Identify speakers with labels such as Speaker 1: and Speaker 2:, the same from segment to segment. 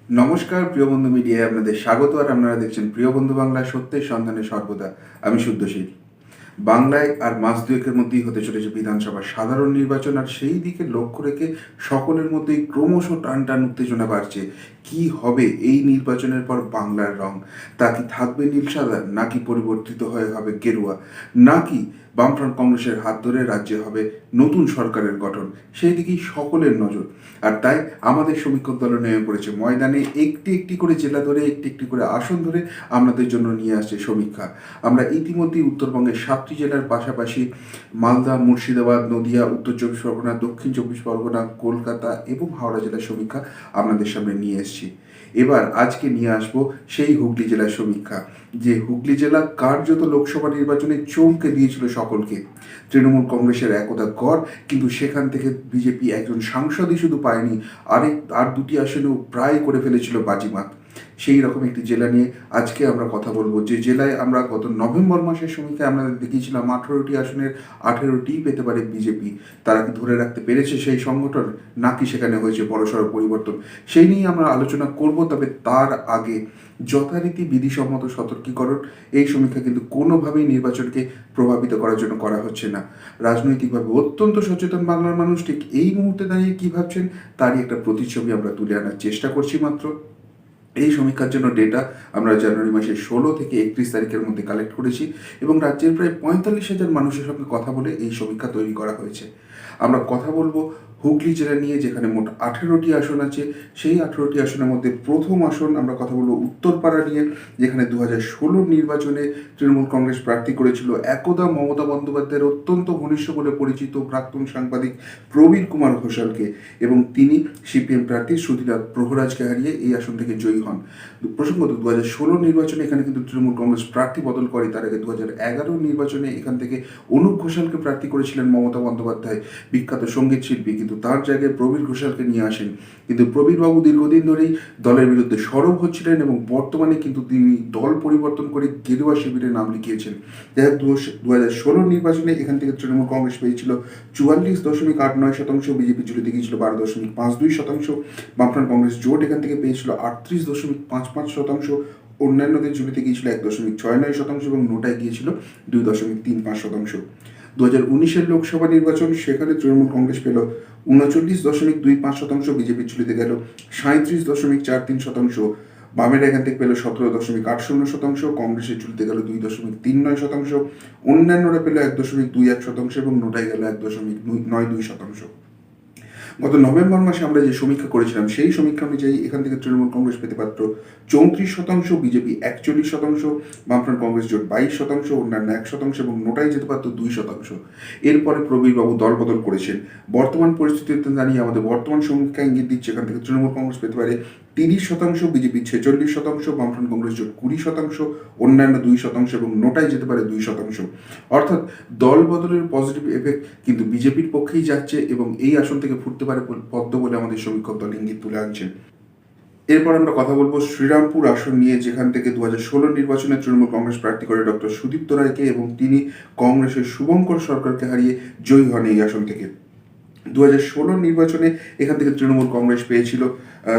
Speaker 1: নমস্কার প্রিয় বন্ধু মিডিয়ায় আপনাদের স্বাগত। আর আপনারা দেখছেন প্রিয় বন্ধু বাংলা, সত্যের সন্ধানে সর্বদা। আমি শুদ্ধশীল। বাংলায় আর মাস দুয়েকের মধ্যেই হতে চলেছে বিধানসভার সাধারণ নির্বাচন, আর সেই দিকে লক্ষ্য রেখে সকলের মধ্যেই ক্রমশ টান টান উত্তেজনা বাড়ছে। কি হবে এই নির্বাচনের পর বাংলার রং? তা কি থাকবে নীল সাদা, নাকি পরিবর্তিত হয়ে হবে গেরুয়া, নাকি বামফ্রন্ট কংগ্রেসের হাত ধরে রাজ্যে হবে নতুন সরকারের গঠন? সেই দিকেই সকলের নজর। আর তাই আমাদের সমীক্ষক দল নেমে পড়েছে ময়দানে। একটি একটি করে জেলা ধরে, একটি একটি করে আসন ধরে আপনাদের জন্য নিয়ে আসছে সমীক্ষা। আমরা ইতিমধ্যেই উত্তরবঙ্গের 7টি জেলার পাশাপাশি মালদা, মুর্শিদাবাদ, নদিয়া, উত্তর চব্বিশ পরগনা, দক্ষিণ চব্বিশ পরগনা, কলকাতা এবং হাওড়া জেলার সমীক্ষা আপনাদের সামনে নিয়ে এসেছি। এবার আজকে নিয়ে আসবো সেই হুগলি জেলার সমীক্ষা, যে হুগলি জেলা কার্যত লোকসভা নির্বাচনে চমকে দিয়েছিল সকলকে। তৃণমূল কংগ্রেসের একদা গড়, কিন্তু সেখান থেকে বিজেপি একজন সাংসদই শুধু পায়নি, আর দুটি আসনেও প্রায় করে ফেলেছিল বাজিমাত। সেই রকম একটি জেলা নিয়ে আজকে আমরা কথা বলবো, যে জেলায় আমরা গত নভেম্বর মাসের সমীক্ষায় আমরা দেখিয়েছিলাম 18টি আসনের 18টিই পেতে পারে বিজেপি। তারা কি ধরে রাখতে পেরেছে সেই সংগঠন, নাকি সেখানে হয়েছে বড়সড় পরিবর্তন? সেই নিয়ে আমরা আলোচনা করব। তবে তার আগে যথারীতি বিধিসম্মত সতর্কীকরণ, এই সমীক্ষা কিন্তু কোনোভাবেই নির্বাচনকে প্রভাবিত করার জন্য করা হচ্ছে না। রাজনৈতিকভাবে অত্যন্ত সচেতন বাংলার মানুষ ঠিক এই মুহূর্তে দাঁড়িয়ে কী ভাবছেন তারই একটা প্রতিচ্ছবি আমরা তুলে আনার চেষ্টা করছি মাত্র। এই সমীক্ষার জন্য ডেটা আমরা জানুয়ারি মাসের 16 থেকে 31 তারিখের মধ্যে কালেক্ট করেছি, এবং রাজ্যের প্রায় 45,000 মানুষের সঙ্গে কথা বলে এই সমীক্ষা তৈরি করা হয়েছে। আমরা কথা বলবো হুগলি জেলা নিয়ে, যেখানে মোট 18টি আসন আছে। সেই 18টি আসনের মধ্যে প্রথম আসন আমরা কথা বলবো উত্তরপাড়া নিয়ে, যেখানে 2016 নির্বাচনে তৃণমূল কংগ্রেস প্রার্থী করেছিল একদা মমতা বন্দ্যোপাধ্যায়ের অত্যন্ত ঘনিষ্ঠ বলে পরিচিত প্রাক্তন সাংবাদিক প্রবীর কুমার ঘোষালকে, এবং তিনি সিপিএম প্রার্থী সুধীরাজ প্রহরাজকে হারিয়ে এই আসন থেকে জয়ী হন। প্রসঙ্গত 2016 নির্বাচনে এখানে কিন্তু তৃণমূল কংগ্রেস প্রার্থী বদল করে। তার আগে 2011 নির্বাচনে এখান থেকে অনুপ ঘোষালকে প্রার্থী করেছিলেন মমতা বন্দ্যোপাধ্যায়, বিখ্যাত সঙ্গীত শিল্পী, কিন্তু তার জায়গায় প্রবীর ঘোষালকে নিয়ে আসেন। কিন্তু প্রবীরবাবু দীর্ঘদিন ধরেই দলের বিরুদ্ধে সরব হচ্ছিলেন, এবং বর্তমানে কিন্তু তিনি দল পরিবর্তন করে গেরুয়া শিবিরে নাম লিখিয়েছেন। যাই হোক, 2016 নির্বাচনে এখান থেকে তৃণমূল কংগ্রেস পেয়েছিল 44.89%, বিজেপি জুড়ে গিয়েছিল 12.52%, বামফ্রন্ট কংগ্রেস জোট এখান থেকে পেয়েছিল 38.55%, অন্যান্যদের জুড়িতে গিয়েছিল 1.69%, এবং নোটায় গিয়েছিল 2.35%। 2019-এর লোকসভা নির্বাচন, সেখানে তৃণমূল কংগ্রেস পেল 39.25%, বিজেপি ঝুলিতে গেল 37.43%, বামেরা এখান থেকে পেল 17.80%, কংগ্রেসের ঝুলিতে গেল 2.39%, অন্যান্যরা পেল 1.21%, এবং নোটায় গেল 1.92%। গত নভেম্বর মাসে আমরা যে সমীক্ষা করেছিলাম, সেই সমীক্ষা অনুযায়ী এখান থেকে তৃণমূল কংগ্রেস পেতে পারত 34%, বিজেপি 41%, বামফ্রন্ট কংগ্রেস জোট 22%, অন্যান্য 1%, এবং নোটাই যেতে পারত 2%। এরপরে প্রবীরবাবু দল বদল করেছেন। বর্তমান পরিস্থিতিতে দাঁড়িয়ে আমাদের বর্তমান সমীক্ষা ইঙ্গিত দিচ্ছে এখান থেকে তৃণমূল কংগ্রেস পেতে পারে 30%, বিজেপি 46%, বামফ্রন্ট কংগ্রেস জোট 20%, অন্যান্য 2%, এবং নোটাই যেতে পারে 2%। অর্থাৎ দল বদলের পজিটিভ এফেক্ট কিন্তু বিজেপির পক্ষেই যাচ্ছে, এবং এই আসন থেকে ফুটতে পারে পদ্ম বলে আমাদের সমীক্ষক দল ইঙ্গিত তুলে আনছেন। এরপর আমরা কথা বলবো শ্রীরামপুর আসন নিয়ে, যেখান থেকে 2016 নির্বাচনে তৃণমূল কংগ্রেস প্রার্থী করে ডক্টর সুদীপ্ত রায়কে, এবং তিনি কংগ্রেসের শুভঙ্কর সরকারকে হারিয়ে জয়ী হন এই আসন থেকে। 2016 নির্বাচনে এখান থেকে তৃণমূল কংগ্রেস পেয়েছিল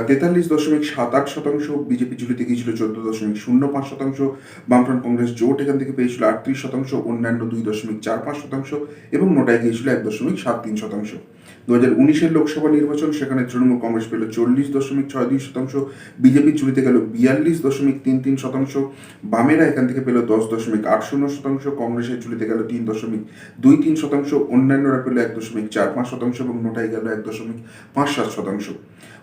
Speaker 1: 43.78%, বিজেপি ঝুলিতে গিয়েছিল 14.05%, বামফ্রন্ট কংগ্রেস জোট এখান থেকে পেয়েছিল 38%, অন্যান্য 2.45%, এবং নোটায় গিয়েছিল 1.73%। 2019-এর লোকসভা নির্বাচন, সেখানে তৃণমূল কংগ্রেস পেল 40.62%, বিজেপি ঝুলিতে গেল 42.33%, বামেরা এখান থেকে পেল 10.80%, কংগ্রেসের ঝুলিতে গেল 3.23%, অন্যান্যরা পেল 1.45%, এবং নোটায় গেল 1.57%।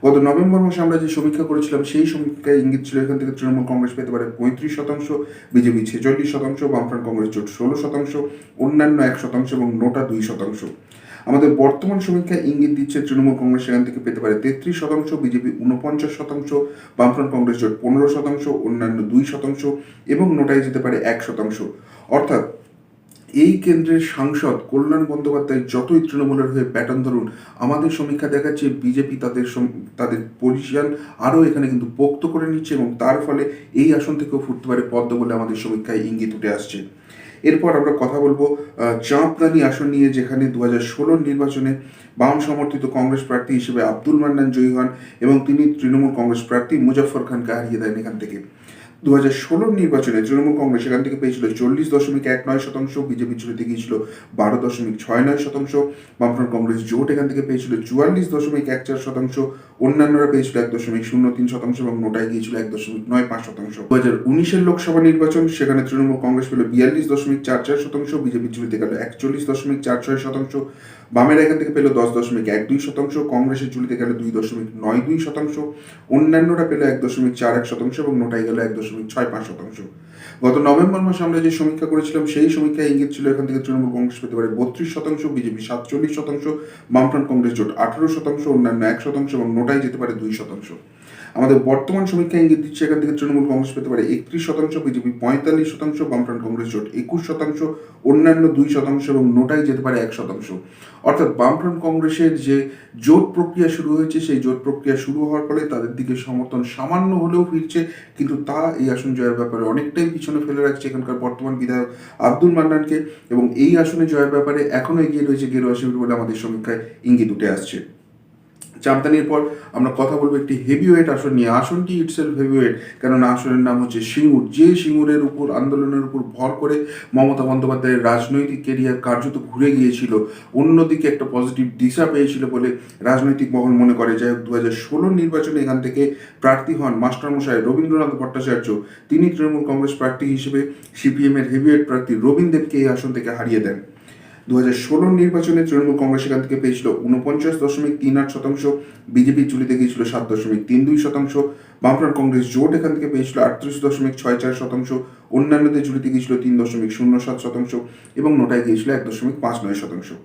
Speaker 1: গত নভেম্বর মাসে আমরা যে সমীক্ষা করেছিলাম, সেই সমীক্ষায় ইঙ্গিত ছিল এখান থেকে তৃণমূল কংগ্রেস পেতে পারে 35%, বিজেপি 46%, বামফ্রন্ট কংগ্রেস জোট 16%, অন্যান্য 1%, এবং নোটা 2%। আমাদের বর্তমান সমীক্ষায় ইঙ্গিত দিচ্ছে তৃণমূল কংগ্রেস সেখান থেকে পেতে পারে 33%, বিজেপি 49%, বামফ্রন্ট কংগ্রেস জোট 15%, অন্যান্য 2%, এবং নোটায় যেতে পারে 1%। অর্থাৎ এই কেন্দ্রের সাংসদ কল্যাণ বন্দ্যোপাধ্যায় যতই তৃণমূলের হয়ে ব্যাটন ধরুন, আমাদের সমীক্ষা দেখাচ্ছে বিজেপি তাদের পজিশন আরও এখানে কিন্তু পোক্ত করে নিচ্ছে, এবং তার ফলে এই আসন থেকেও ফুটতে পারে পদ্ম বলে আমাদের সমীক্ষায় ইঙ্গিত উঠে আসছে। এরপর আমরা কথা বলবো চাঁপদানি আসন নিয়ে, যেখানে 2016 নির্বাচনে বাম সমর্থিত কংগ্রেস প্রার্থী হিসেবে আব্দুল মান্নান জয়ী হন এবং তিনি তৃণমূল কংগ্রেস প্রার্থী মুজাফফর খানকে হারিয়ে দেন এখান থেকে। 2016 নির্বাচনে তৃণমূল কংগ্রেস এখান থেকে পেয়েছিল 40.19%, বিজেপি জুড়ে গিয়েছিল 12.69%, বামফ্রন্ট কংগ্রেস জোট এখান থেকে পেয়েছিল 44.14%, অন্যান্যরা পেয়েছিল 1.03% এবং নোটায় গিয়েছিল 1.95%। 2019-এর লোকসভা নির্বাচন, সেখানে তৃণমূল কংগ্রেস পেল 42.44%, বিজেপি জুড়ে গেল 41.46%, বামেরা এখান থেকে পেল 10.12%, কংগ্রেসের ঝুলিতে গেল 2.92%, অন্যান্যরা পেল 1.41% এবং নোটায় গেল 1.65%। গত নভেম্বর মাসে আমরা যে সমীক্ষা করেছিলাম সেই সমীক্ষায় ইঙ্গিত ছিল এখান থেকে তৃণমূল কংগ্রেস পেতে পারে 32%, বিজেপি 47%, বামফ্রন্ট কংগ্রেস জোট 18%, অন্যান্য 1% এবং নোটায় যেতে পারে 2%। আমাদের বর্তমান সমীক্ষা ইঙ্গিত দিচ্ছে এখান থেকে তৃণমূল কংগ্রেস পেতে পারে 31%, বিজেপি 45%, বামফ্রন্ট কংগ্রেস জোট 21%, অন্যান্য 2% এবং নোটায় যেতে পারে 1%। অর্থাৎ বামফ্রন্ট কংগ্রেসের যে জোট প্রক্রিয়া শুরু হয়েছে সেই জোট প্রক্রিয়া শুরু হওয়ার ফলে তাদের দিকে সমর্থন সামান্য হলেও ফিরছে, কিন্তু তা এই আসন জয়ের ব্যাপারে অনেকটাই পিছনে ফেলে রাখছে এখানকার বর্তমান বিধায়ক আব্দুল মান্নানকে, এবং এই আসনে জয়ের ব্যাপারে এখনো এগিয়ে রয়েছে গেরুয়া শিবির বলে আমাদের সমীক্ষায় ইঙ্গিত উঠে আসছে। চাঁপদানির পর আমরা কথা বলবো একটি হেভিওয়েট আসন নিয়ে। আসনটি ইটসেলফ হেভিওয়েট, কেননা আসনের নাম হচ্ছে সিঙ্গুর। যে সিঙ্গুরের উপর আন্দোলনের উপর ভর করে মমতা বন্দ্যোপাধ্যায়ের রাজনৈতিক কেরিয়ার কার্যত ঘুরে গিয়েছিল, অন্যদিকে একটা পজিটিভ দিশা পেয়েছিল বলে রাজনৈতিক মহল মনে করে। যাই হোক, 2016 নির্বাচনে এখান থেকে প্রার্থী হন মাস্টারমশাই রবীন্দ্রনাথ ভট্টাচার্য। তিনি তৃণমূল কংগ্রেস প্রার্থী হিসেবে সিপিএমের হেভিওয়েট প্রার্থী রবীন দেবকে এই আসন থেকে হারিয়ে দেন। 2016 নির্বাচনে তৃণমূল কংগ্রেস এখান থেকে পেয়েছিল 49.38%, বিজেপি ঝুলিতে গিয়েছিল 7.32%, বামফ্রন্ট কংগ্রেস জোট এখান থেকে পেয়েছিল 38.64%, অন্যান্যদের ঝুলিতে গিয়েছিল 3.07% এবং নোটায় গিয়েছিল 1.59%।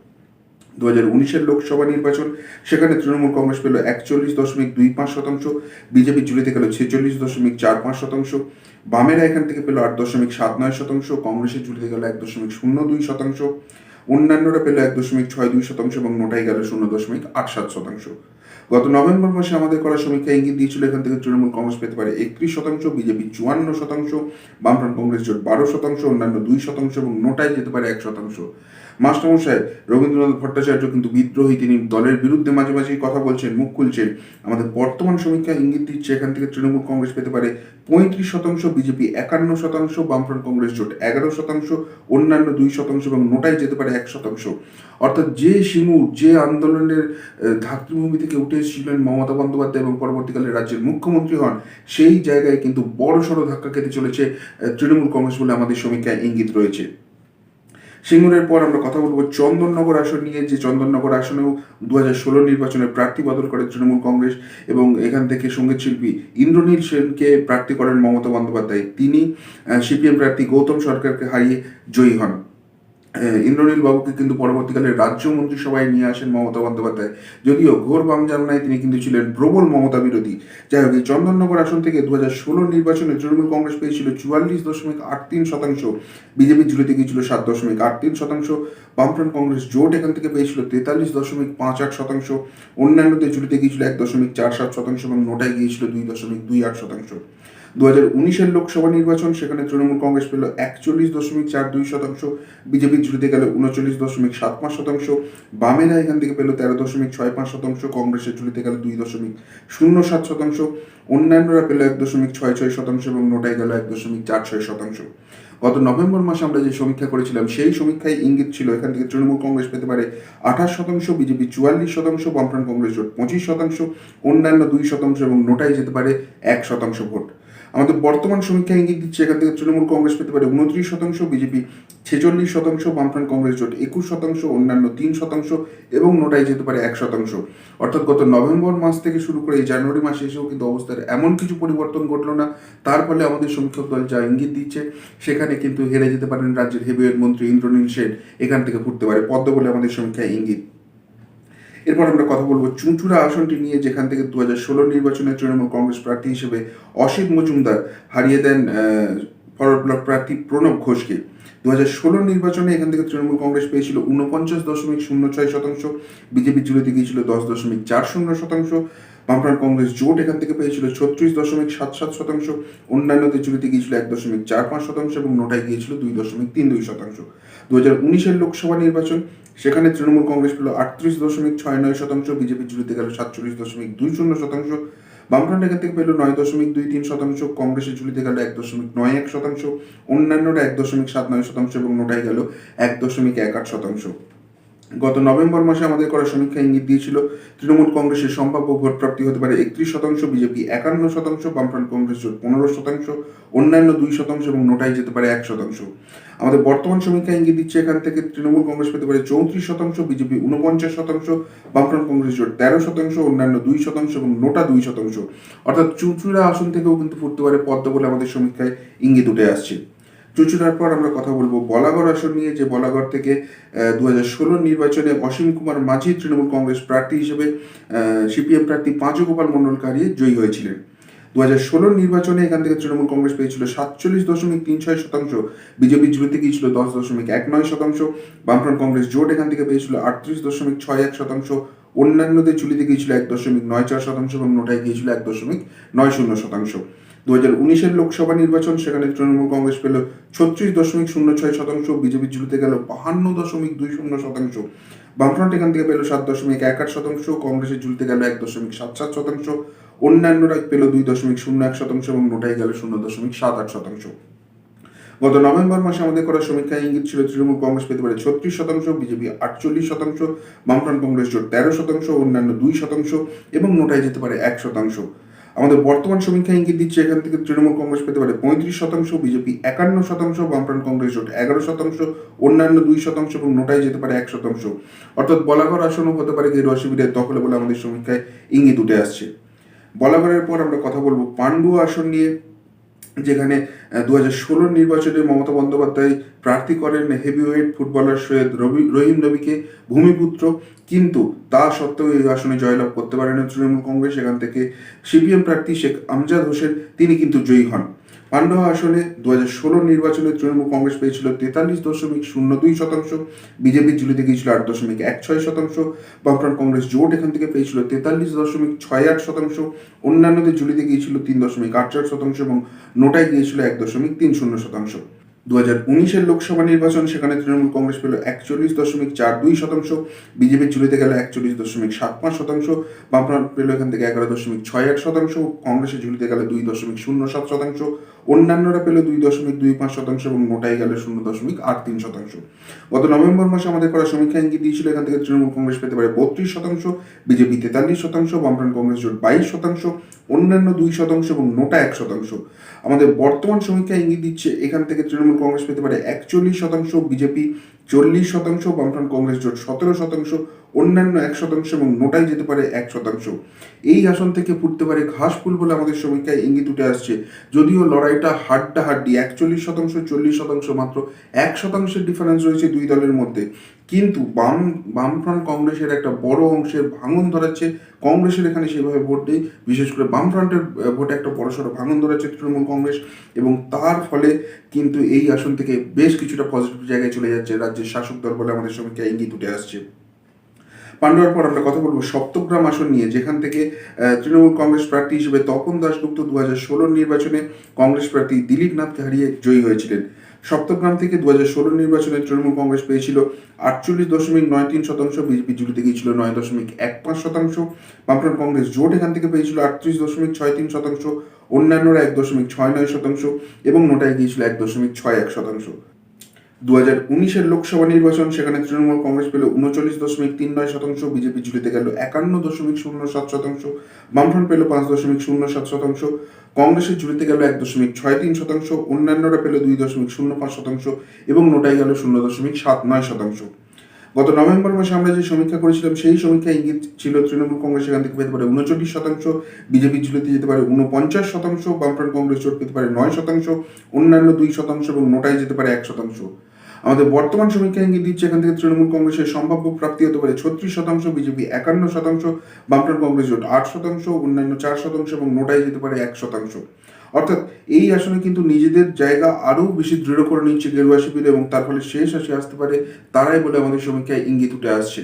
Speaker 1: 2019-এর লোকসভা নির্বাচন, সেখানে তৃণমূল কংগ্রেস পেল 41.25%, বিজেপি ঝুলিতে গেল 46.45%, বামেরা এখান থেকে পেল 8.79%, কংগ্রেসের ঝুলিতে গেল 1.02%, অন্যান্যরা পেল 1.62% এবং নোটায় গেল 0.87%। গত নভেম্বর মাসে আমাদের করা সমীক্ষা ইঙ্গিত দিয়েছিল এখান থেকে তৃণমূল কংগ্রেস পেতে পারে 31%, বিজেপি 54%, বামফ্রন্ট কংগ্রেস জোট 12%, অন্যান্য 2% এবং নোটায় যেতে পারে 1%। মাস্টারমশাই রবীন্দ্রনাথ ভট্টাচার্য কিন্তু বিদ্রোহী, তিনি দলের বিরুদ্ধে মাঝে মাঝেই কথা বলছেন, মুখ খুলছেন। আমাদের বর্তমান সমীক্ষা ইঙ্গিত দিচ্ছে এখান থেকে তৃণমূল কংগ্রেস পেতে পারে 35%, বিজেপি 51%, বামফ্রন্ট কংগ্রেস জোট 11%, অন্যান্য 2% এবং নোটায় যেতে পারে 1%। অর্থাৎ যে সিঙ্গুর, যে আন্দোলনের ধাত্রীভূমি থেকে উঠে এসেছিলেন মমতা বন্দ্যোপাধ্যায় এবং পরবর্তীকালে রাজ্যের মুখ্যমন্ত্রী হন, সেই জায়গায় কিন্তু বড়সড় ধাক্কা খেতে চলেছে তৃণমূল কংগ্রেস বলে আমাদের সমীক্ষায় ইঙ্গিত রয়েছে। সিঙ্গুরের পর আমরা কথা বলবো চন্দননগর আসন নিয়ে, যে চন্দননগর আসনেও 2016 নির্বাচনে প্রার্থী বদল করে তৃণমূল কংগ্রেস এবং এখান থেকে সঙ্গীত শিল্পী ইন্দ্রনীল সেনকে প্রার্থী করেন মমতা বন্দ্যোপাধ্যায়। তিনি সিপিএম প্রার্থী গৌতম সরকারকে হারিয়ে জয়ী হন। ইন্দ্রনীল বাবুকে কিন্তু পরবর্তীকালে রাজ্য মন্ত্রিসভায় নিয়ে আসেন মমতা বন্দ্যোপাধ্যায়, যদিও ঘোর বাম জামনায় তিনি কিন্তু ছিলেন প্রবল মমতা বিরোধী। যাই হোক, এই চন্দননগর আসন থেকে 2016 নির্বাচনে তৃণমূল কংগ্রেস পেয়েছিল 44.83%, বিজেপি ঝুলিতে গিয়েছিল 7.83%, বামফ্রন্ট কংগ্রেস জোট এখান থেকে পেয়েছিল 43.58%, অন্যান্যদের ঝুলিতে গিয়েছিল 1.47% এবং নোটায় গিয়েছিল 2.28%। 2019-এর লোকসভা নির্বাচন, সেখানে তৃণমূল কংগ্রেস পেল 41.42%, বিজেপি ঝুলিতে গেল 39.75%, বামেরা এখান থেকে পেল 13.65%, কংগ্রেসের ঝুলিতে গেল 2.07%, অন্যান্যরা পেল 1.66% এবং নোটায় গেল 1.46%। গত নভেম্বর মাসে আমরা যে সমীক্ষা করেছিলাম সেই সমীক্ষায় ইঙ্গিত ছিল এখান থেকে তৃণমূল কংগ্রেস পেতে পারে 28%, বিজেপি 44%, বামফ্রন্ট কংগ্রেস জোট 25%, অন্যান্য 2% এবং নোটায় যেতে পারে 1% ভোট। আমাদের বর্তমান সমীক্ষা ইঙ্গিত দিচ্ছে এখান থেকে তৃণমূল কংগ্রেস পেতে পারে 29%, বিজেপি 46%, বামফ্রন্ট কংগ্রেস জোট 21%, অন্যান্য 3% এবং নোটায় যেতে পারে 1%। অর্থাৎ গত নভেম্বর মাস থেকে শুরু করে এই জানুয়ারি মাসে এসেও কিন্তু অবস্থার এমন কিছু পরিবর্তন ঘটলো না। তার ফলে আমাদের সমীক্ষক দল যা ইঙ্গিত দিচ্ছে সেখানে কিন্তু হেরে যেতে পারেন রাজ্যের হেভিওয়েট মন্ত্রী ইন্দ্রনীল সেন, এখান থেকে ফুটতে পারে পদ্ম বলে আমাদের সমীক্ষায় ইঙ্গিত। এরপর আমরা কথা বলবো চুঁচুড়া আসনটি নিয়ে, যেখান থেকে 2016 নির্বাচনে তৃণমূল কংগ্রেস প্রার্থী হিসেবে অসিত মজুমদার হারিয়ে দেন ফরওয়ার্ড ব্লক প্রার্থী প্রণব ঘোষকে। 2016 নির্বাচনে এখান থেকে তৃণমূল কংগ্রেস পেয়েছিল 49.06%, বিজেপি ঝুলিতে গিয়েছিল 10.40%, বামফ্রন্ট কংগ্রেস জোট এখান থেকে পেয়েছিল 36.77%, অন্যান্যদের ঝুলিতে গিয়েছিল 1.45% এবং নোটায় গিয়েছিল 2.32%। 2019-এর লোকসভা নির্বাচন, সেখানে তৃণমূল কংগ্রেস পেল 38.69%, বিজেপি ঝুলিতে গেল 47.20%, বামফ্রন্ট এখান থেকে পেল 9.23%, কংগ্রেসের ঝুলিতে গেল 1.91%, অন্যান্যরা 1.79% এবং নোটায় গেল 1.18%। গত নভেম্বর মাসে আমাদের করা সমীক্ষা ইঙ্গিত দিয়েছিল তৃণমূল কংগ্রেসের সম্ভাব্য ভোট প্রাপ্তি হতে পারে 31%, বিজেপি 51%, বামফ্রন্ট কংগ্রেস জোট 15%, অন্যান্য 2% এবং নোটায় যেতে পারে 1%। আমাদের বর্তমান সমীক্ষা ইঙ্গিত দিচ্ছে এখান থেকে তৃণমূল কংগ্রেস পেতে পারে 34%, বিজেপি 49%, বামফ্রন্ট কংগ্রেস জোট 13%, অন্যান্য 2% এবং নোটা 2%। অর্থাৎ চুঁচুড়া আসন থেকেও কিন্তু ফুটতে পারে পদ্ম বলে আমাদের সমীক্ষায় ইঙ্গিত উঠে আসছে। চুঁচুড়ার পর আমরা কথা বলবো বলাগড় আসন নিয়ে, যে বলাগড় থেকে 2016 নির্বাচনে অসীম কুমার মাঝি তৃণমূল কংগ্রেস প্রার্থী হিসেবে সিপিএম প্রার্থী পাঁচু গোপাল মণ্ডলকে হারিয়ে জয়ী হয়েছিলেন। 2016 নির্বাচনে এখান থেকে তৃণমূল কংগ্রেস পেয়েছিল 47.36%, বিজেপি ঝুলিতে গিয়েছিল 10.19%, বামফ্রন্ট কংগ্রেস জোট এখান থেকে পেয়েছিল 38.61%, অন্যান্যদের ঝুলিতে গিয়েছিল 1.94% এবং নোটায় গিয়েছিল 1.90%। 2019-এর লোকসভা নির্বাচন, সেখানে তৃণমূল কংগ্রেস পেল 36.06%, বিজেপি ঝুলিতে গেল 52.20%, বামফ্রন্ট এখান থেকে পেল 7.18%, কংগ্রেসের ঝুলিতে গেল 1.77%, অন্যান্যরা পেল 2.01% এবং নোটায় গেল 0.78%। গত নভেম্বর মাসে আমাদের করা সমীক্ষায় ইঙ্গিত ছিল তৃণমূল কংগ্রেস পেতে পারে 36%, বিজেপি 48%, বামফ্রন্ট কংগ্রেস জোট 13%, অন্যান্য 2% এবং নোটায় যেতে পারে 1%। আমাদের বর্তমান সমীক্ষা ইঙ্গিত দিচ্ছে এখান থেকে তৃণমূল কংগ্রেস পেতে পারে 35%, বিজেপি 51%, বামফ্রন্ট কংগ্রেস জোট 11%, অন্যান্য 2% এবং নোটায় যেতে পারে 1%। অর্থাৎ বলাগড় আসনও হতে পারে গেরুয়া শিবিরের দখলে বলে আমাদের সমীক্ষায় ইঙ্গিত উঠে আসছে। বলাগড়ের পর আমরা কথা বলবো পান্ডুয়া আসন নিয়ে, যেখানে 2016 নির্বাচনে মমতা বন্দ্যোপাধ্যায় প্রার্থী করেন হেভিওয়েট ফুটবলার সৈয়দ রহিম নবীকে ভূমিপুত্র, কিন্তু তা সত্ত্বেও এই আসনে জয়লাভ করতে পারেন তৃণমূল কংগ্রেস। এখান থেকে সিপিএম প্রার্থী শেখ আমজাদ হোসেন তিনি কিন্তু জয়ী হন। পান্ডুয়া আসনে 2016 নির্বাচনে তৃণমূল কংগ্রেস পেয়েছিল 43.02%, বিজেপির ঝুলিতে গিয়েছিল 8.16%, বামফ্রন্ট কংগ্রেস জোট এখান থেকে পেয়েছিল 43.68%, অন্যান্যদের ঝুলিতে গিয়েছিল 3.84% এবং নোটায় গিয়েছিল 1.30%। 2019-এর লোকসভা নির্বাচন, সেখানে তৃণমূল কংগ্রেস পেল 41.42%, বিজেপির ঝুলিতে গেল 41.75%, বামফ্রন্ট পেল এখান থেকে 11.68%, কংগ্রেসের ঝুলিতে গেল 2.07%, অন্যান্যরা পেল 2.25% এবং নোটায় গেল 0.83%। গত নভেম্বর মাসে আমাদের করা সমীক্ষা ইঙ্গিত দিয়েছিল এখান থেকে তৃণমূল কংগ্রেস পেতে পারে 32%, বিজেপি 43%, বামফ্রন্ট কংগ্রেস জোট 22%, অন্যান্য 2% এবং নোটা 1%। আমাদের বর্তমান সমীক্ষা ইঙ্গিত দিচ্ছে এখান থেকে তৃণমূল কংগ্রেস পেতে পারে 41%, বিজেপি 40%, বামফ্রন্ট কংগ্রেস জোট 17%, অন্যান্য 1% এবং নোটায় যেতে পারে 1%। এই আসন থেকে ফুটতে পারে ঘাসফুল বলে আমাদের সমীক্ষায় ইঙ্গিত উঠে আসছে। যদিও লড়াইটা হাড্ডাহাড্ডি, 41%, 40%, মাত্র 1%-এর ডিফারেন্স রয়েছে দুই দলের মধ্যে, কিন্তু বামফ্রন্ট কংগ্রেসের একটা বড় অংশের ভাঙন ধরাচ্ছে। কংগ্রেসের এখানে সেভাবে ভোট নেই, বিশেষ করে বামফ্রন্টের ভোটে একটা বড়সড় ভাঙন ধরাচ্ছে তৃণমূল কংগ্রেস, এবং তার ফলে কিন্তু এই আসন থেকে বেশ কিছুটা পজিটিভ জায়গায় চলে যাচ্ছে রাজ্যের শাসক দল বলে আমাদের সমীক্ষায় ইঙ্গিত উঠে আসছে। পান্ডুয়ার পর আমরা কথা বলবো সপ্তগ্রাম আসন নিয়ে, যেখান থেকে তৃণমূল কংগ্রেস প্রার্থী হিসেবে তপন দাশগুপ্ত 2016 নির্বাচনে কংগ্রেস প্রার্থী দিলীপ নাথকে হারিয়ে জয়ী হয়েছিলেন। সপ্তগ্রাম থেকে 2016 নির্বাচনে তৃণমূল কংগ্রেস পেয়েছিল 48.93%, বিজেপি ঝুলিতে গিয়েছিল 9.15%, বামফ্রন্ট কংগ্রেস জোট এখান থেকে পেয়েছিল 38.63%, অন্যান্যরা 1.69% এবং নোটায় গিয়েছিল 1.61%। 2019-এর লোকসভা নির্বাচন, সেখানে তৃণমূল কংগ্রেস পেল 39.39%, বিজেপি ঝুলিতে গেল 51.07%, বামফ্রন্ট পেল 5.07%, কংগ্রেসের ঝুলিতে গেল 1.63%, অন্যান্যরা পেল 2.05% এবং নোটায় গেল 0.79%। গত নভেম্বর মাসে আমরা যে সমীক্ষা করেছিলাম সেই সমীক্ষা ইঙ্গিত ছিল তৃণমূল কংগ্রেস এখান থেকে পেতে পারে 39%, বিজেপি ঝুলিতে যেতে পারে 49%, বামফ্রন্ট কংগ্রেস জোট পেতে পারে 9%, অন্যান্য 2% এবং নোটায় যেতে পারে 1%। আমাদের বর্তমান সমীক্ষা ইঙ্গিত দিচ্ছে এখান থেকে তৃণমূল কংগ্রেসের সম্ভাব্য প্রাপ্তি হতে পারে 36%, বিজেপি 51%, বামফ্রন্ট কংগ্রেস জোট 8%, অন্যান্য 4% এবং নোটায় যেতে পারে 1%। অর্থাৎ এই আসনে কিন্তু নিজেদের জায়গা আরও বেশি দৃঢ় করে নিচ্ছে গেরুয়া শিবির, এবং তার ফলে শেষ আসে আসতে পারে তারাই বলে আমাদের সমীক্ষায় ইঙ্গিত উঠে আসছে।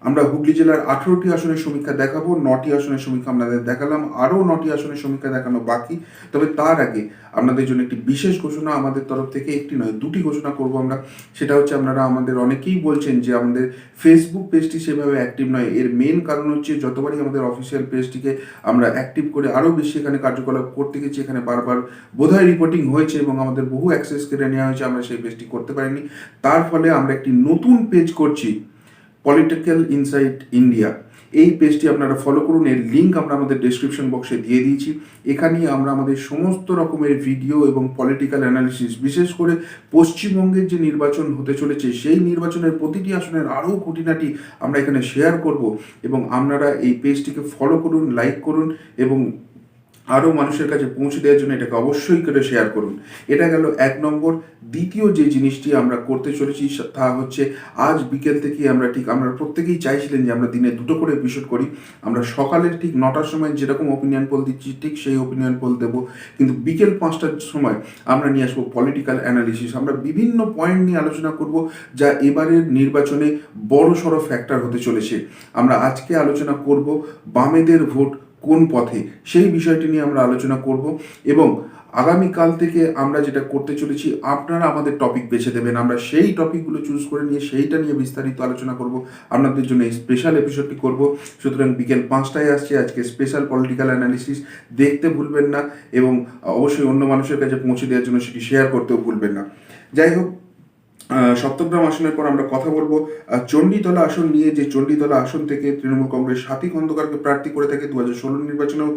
Speaker 1: আমরা হুগলি জেলার 18টি আসনের সমীক্ষা দেখাবো, 9টি আসনের সমীক্ষা আপনাদের দেখালাম, আরও 9টি আসনের সমীক্ষা দেখানো বাকি। তবে তার আগে আপনাদের জন্য একটি বিশেষ ঘোষণা আমাদের তরফ থেকে, একটি নয় দুটি ঘোষণা করব আমরা। সেটা হচ্ছে, আপনারা আমাদের অনেকেই বলছেন যে আমাদের ফেসবুক পেজটি সেভাবে অ্যাক্টিভ নয়। এর মেন কারণ হচ্ছে, যতবারই আমাদের অফিসিয়াল পেজটিকে আমরা অ্যাক্টিভ করে আরও বেশি এখানে কার্যকলাপ করতে গেছি, এখানে বারবার বোধহয় রিপোর্টিং হয়েছে এবং আমাদের বহু অ্যাক্সেস কেড়ে নেওয়া হয়েছে, আমরা সেই পেজটি করতে পারিনি। তার ফলে আমরা একটি নতুন পেজ করছি, পলিটিক্যাল ইনসাইট ইন্ডিয়া। এই পেজটি আপনারা ফলো করুন, এর লিঙ্ক আমরা আমাদের ডেসক্রিপশন বক্সে দিয়ে দিয়েছি। এখানেই আমরা আমাদের সমস্ত রকমের ভিডিও এবং পলিটিক্যাল অ্যানালিসিস, বিশেষ করে পশ্চিমবঙ্গের যে নির্বাচন হতে চলেছে সেই নির্বাচনের প্রতিটি আসনের আরও খুঁটিনাটি আমরা এখানে শেয়ার করব। এবং আপনারা এই পেজটিকে ফলো করুন, লাইক করুন এবং আরও মানুষের কাছে পৌঁছে দেওয়ার জন্য এটাকে অবশ্যই করে শেয়ার করুন। এটা গেল 1 নম্বর। দ্বিতীয় যে জিনিসটি আমরা করতে চলেছি তা হচ্ছে, আজ বিকেল থেকে আমরা প্রত্যেকেই চাইছিলেন যে আমরা দিনে 2টো করে এপিসোড করি। আমরা সকালের ঠিক 9টার সময় যেরকম ওপিনিয়ন পোল দিচ্ছি ঠিক সেই ওপিনিয়ন পোল দেবো, কিন্তু বিকেল 5টার সময় আমরা নিয়ে আসবো পলিটিক্যাল অ্যানালিসিস। আমরা বিভিন্ন পয়েন্ট নিয়ে আলোচনা করব যা এবারের নির্বাচনে বড়সড় ফ্যাক্টর হতে চলেছে। আমরা আজকে আলোচনা করব বামেদের ভোট কোন পথে, সেই বিষয়টি নিয়ে আমরা আলোচনা করব। এবং আগামীকাল থেকে আমরা যেটা করতে চলেছি, আপনারা আমাদের টপিক বেছে দেবেন, আমরা সেই টপিকগুলো চুজ করে নিয়ে সেইটা নিয়ে বিস্তারিত আলোচনা করব। আপনাদের জন্য এই স্পেশাল এপিসোডটি করব। সুতরাং বিকেল 5টায় আসছে আজকে স্পেশাল পলিটিক্যাল অ্যানালিসিস, দেখতে ভুলবেন না এবং অবশ্যই অন্য মানুষের কাছে পৌঁছে দেওয়ার জন্য সেটি শেয়ার করতেও ভুলবেন না। যাই হোক, সপ্তগ্রাম আসনের পর আমরা কথা বলবো চণ্ডীতলা আসন নিয়ে। যে চণ্ডীতলা আসন থেকে তৃণমূল কংগ্রেস সাথী খন্দকারকে প্রার্থী করে থাকে, 2016 নির্বাচনেও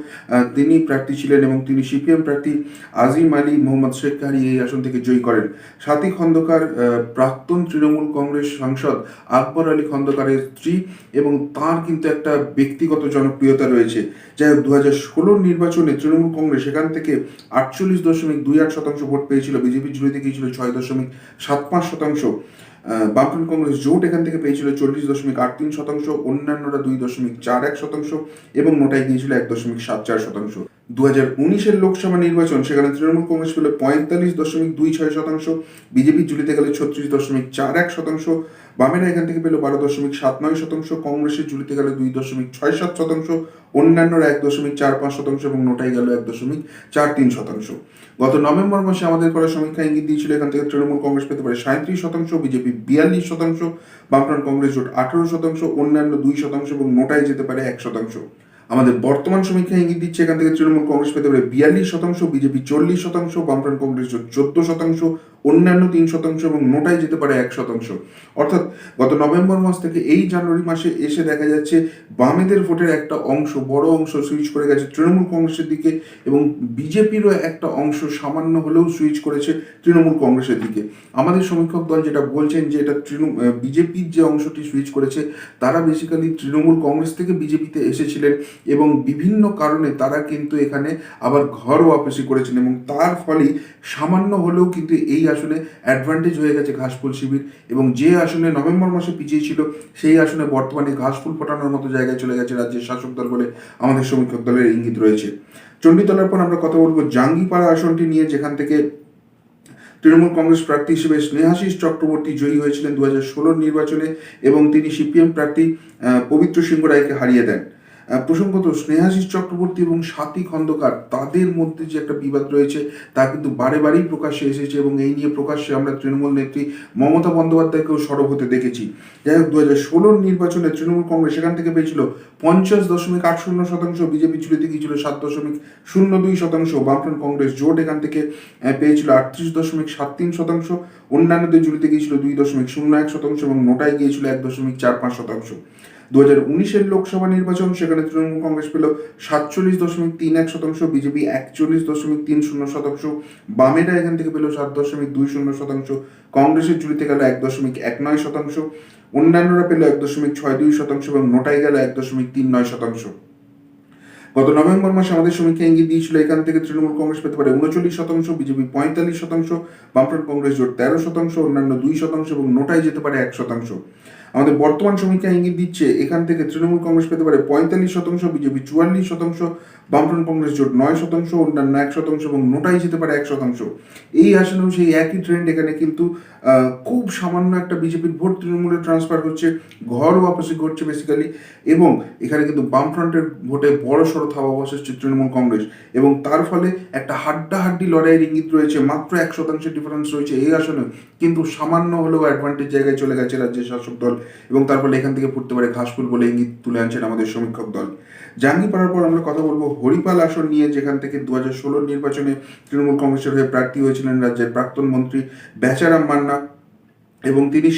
Speaker 1: তিনি প্রার্থী ছিলেন এবং তিনি সিপিএম প্রার্থী আজিম আলী মোহাম্মদ শেখকে হারিয়ে এই আসন থেকে জয়ী করেন। সাথী খন্দকার প্রাক্তন তৃণমূল কংগ্রেস সাংসদ আকবর আলী খন্দকারের স্ত্রী এবং তার কিন্তু একটা ব্যক্তিগত জনপ্রিয়তা রয়েছে। যাই হোক, 2016 নির্বাচনে তৃণমূল কংগ্রেস সেখান থেকে 48.28% ভোট পেয়েছিল, বিজেপির ঝুলিতে গিয়েছিল 6.75%। বামফ্রন্ট কংগ্রেস জোট এখান থেকে পেয়েছিল 40.83%, অন্যান্যরা 2.41% এবং নোটায় গিয়েছিল 1.74%। 2019-এর লোকসভা নির্বাচন, সেখানে তৃণমূল কংগ্রেস পেল 45.26%, বিজেপির ঝুলিতে গেলে 36.41%, বামেরা এখান থেকে পেল 12.79%, কংগ্রেসের ঝুলিতে গেল 2.67%, অন্যান্যরা 1.45% এবং নোটাই গেল 1.43%। গত নভেম্বর মাসে আমাদের করা সমীক্ষা ইঙ্গিত দিয়েছিল এখান থেকে তৃণমূল কংগ্রেস পেতে পারে 37%, বিজেপি 42%, বামফ্রন্ট কংগ্রেস জোট 18%, অন্যান্য 2% এবং নোটাই যেতে পারে 1%। আমাদের বর্তমান সমীক্ষা ইঙ্গিত দিচ্ছে এখান থেকে তৃণমূল কংগ্রেস পেতে পারে 42%, বিজেপি 40%, বামফ্রন্ট কংগ্রেস জোট 14%, অন্যান্য 3% এবং নোটাই যেতে পারে 1%। অর্থাৎ গত নভেম্বর মাস থেকে এই জানুয়ারি মাসে এসে দেখা যাচ্ছে বামেদের ভোটের একটা অংশ, বড় অংশ সুইচ করে গেছে তৃণমূল কংগ্রেসের দিকে এবং বিজেপিরও একটা অংশ সামান্য হলেও সুইচ করেছে তৃণমূল কংগ্রেসের দিকে। আমাদের সমীক্ষক দল যেটা বলছেন যে এটা বিজেপির যে অংশটি সুইচ করেছে তারা বেসিক্যালি তৃণমূল কংগ্রেস থেকে বিজেপিতে এসেছিলেন এবং বিভিন্ন কারণে তারা কিন্তু এখানে আবার ঘর ওয়াপসি করেছেন এবং তার ফলেই সামান্য হলেও কিন্তু এই আসনে অ্যাডভান্টেজ হয়ে গেছে ঘাসফুল শিবির এবং যে আসনে নভেম্বর মাসে পিছিয়ে ছিল সেই আসনে বর্তমানে ঘাসফুল ফোটানোর মতো জায়গায় চলে গেছে রাজ্যের শাসক দল বলে আমাদের সমীক্ষক দলের ইঙ্গিত রয়েছে। চণ্ডীতলার পর আমরা কথা বলবো জাঙ্গিপাড়া আসনটি নিয়ে, যেখান থেকে তৃণমূল কংগ্রেস প্রার্থী হিসেবে স্নেহাশিস চক্রবর্তী জয়ী হয়েছিলেন 2016 নির্বাচনে এবং তিনি সিপিএম প্রার্থী পবিত্র সিংহ রায়কে হারিয়ে দেন। প্রসঙ্গত, স্নেহাশিস চক্রবর্তী এবং সাথী খন্দকার তাদের মধ্যে যে একটা বিবাদ রয়েছে তা কিন্তু বারে বারেই প্রকাশ্যে এসেছে এবং এই নিয়ে প্রকাশ্যে আমরা তৃণমূল নেত্রী মমতা বন্দ্যোপাধ্যায়কেও সরব হতে দেখেছি। যাই হোক, 2016 নির্বাচনে তৃণমূল কংগ্রেস সেখান থেকে পেয়েছিল 50.80%, বিজেপি ঝুলিতে গিয়েছিল 7.02%, বামফ্রন্ট কংগ্রেস জোট এখান থেকে পেয়েছিল 38.73%, অন্যান্যদের ঝুলিতে গিয়েছিল 2.01% এবং নোটায় গিয়েছিল 1.45%। 2019-এর লোকসভা নির্বাচন, সেখানে তৃণমূল কংগ্রেস পেল 47.31%, বিজেপি 41.30%, বামেরা এখান থেকে পেল 7.20%, কংগ্রেসের ঝুলিতে গেল 1.19%, অন্যান্যরা পেল 1.62% এবং নোটাই গেল 1.39%। গত নভেম্বর মাসে আমাদের সমীক্ষা ইঙ্গিত দিয়েছিল এখান থেকে তৃণমূল কংগ্রেস পেতে পারে 39%, বিজেপি 45%, বামফ্রন্ট কংগ্রেস জোট 13%, অন্যান্য 2% এবং নোটাই যেতে পারে 1%। আমাদের বর্তমান সমীক্ষা ইঙ্গিত দিচ্ছে এখান থেকে তৃণমূল কংগ্রেস পেতে পারে 45%, বিজেপি 44%, বামফ্রন্ট কংগ্রেস জোট 9%, অন্যান্য 1% এবং নোটাই যেতে পারে 1%। এই আসনেও সেই একই ট্রেন্ড, এখানে কিন্তু খুব সামান্য একটা বিজেপির ভোট তৃণমূলে ট্রান্সফার হচ্ছে, ঘর ওয়াপসি ঘটছে বেসিক্যালি, এবং এখানে কিন্তু বামফ্রন্টের ভোটে বড় সড়ো থাবা বসাচ্ছে তৃণমূল কংগ্রেস, এবং তার ফলে একটা হাড্ডাহাড্ডি লড়াইয়ের ইঙ্গিত রয়েছে। মাত্র 1% ডিফারেন্স রয়েছে এই আসনে, কিন্তু সামান্য হলেও অ্যাডভান্টেজ জায়গায় চলে গেছে রাজ্যের শাসক দল, এবং তার ফলে এখান থেকে ফুটতে পারে ঘাসফুল বলে ইঙ্গিত তুলে আনছেন আমাদের সমীক্ষক দল। জাঙ্গিপাড়ার পর আমরা কথা বলবো হরিপাল আসন নিয়ে, যেখান থেকে 2016 নির্বাচনে তৃণমূল কংগ্রেসের হয়ে প্রার্থী হয়েছিলেন রাজ্যের প্রাক্তন মন্ত্রী বেচারাম মান্না, এবং তিনি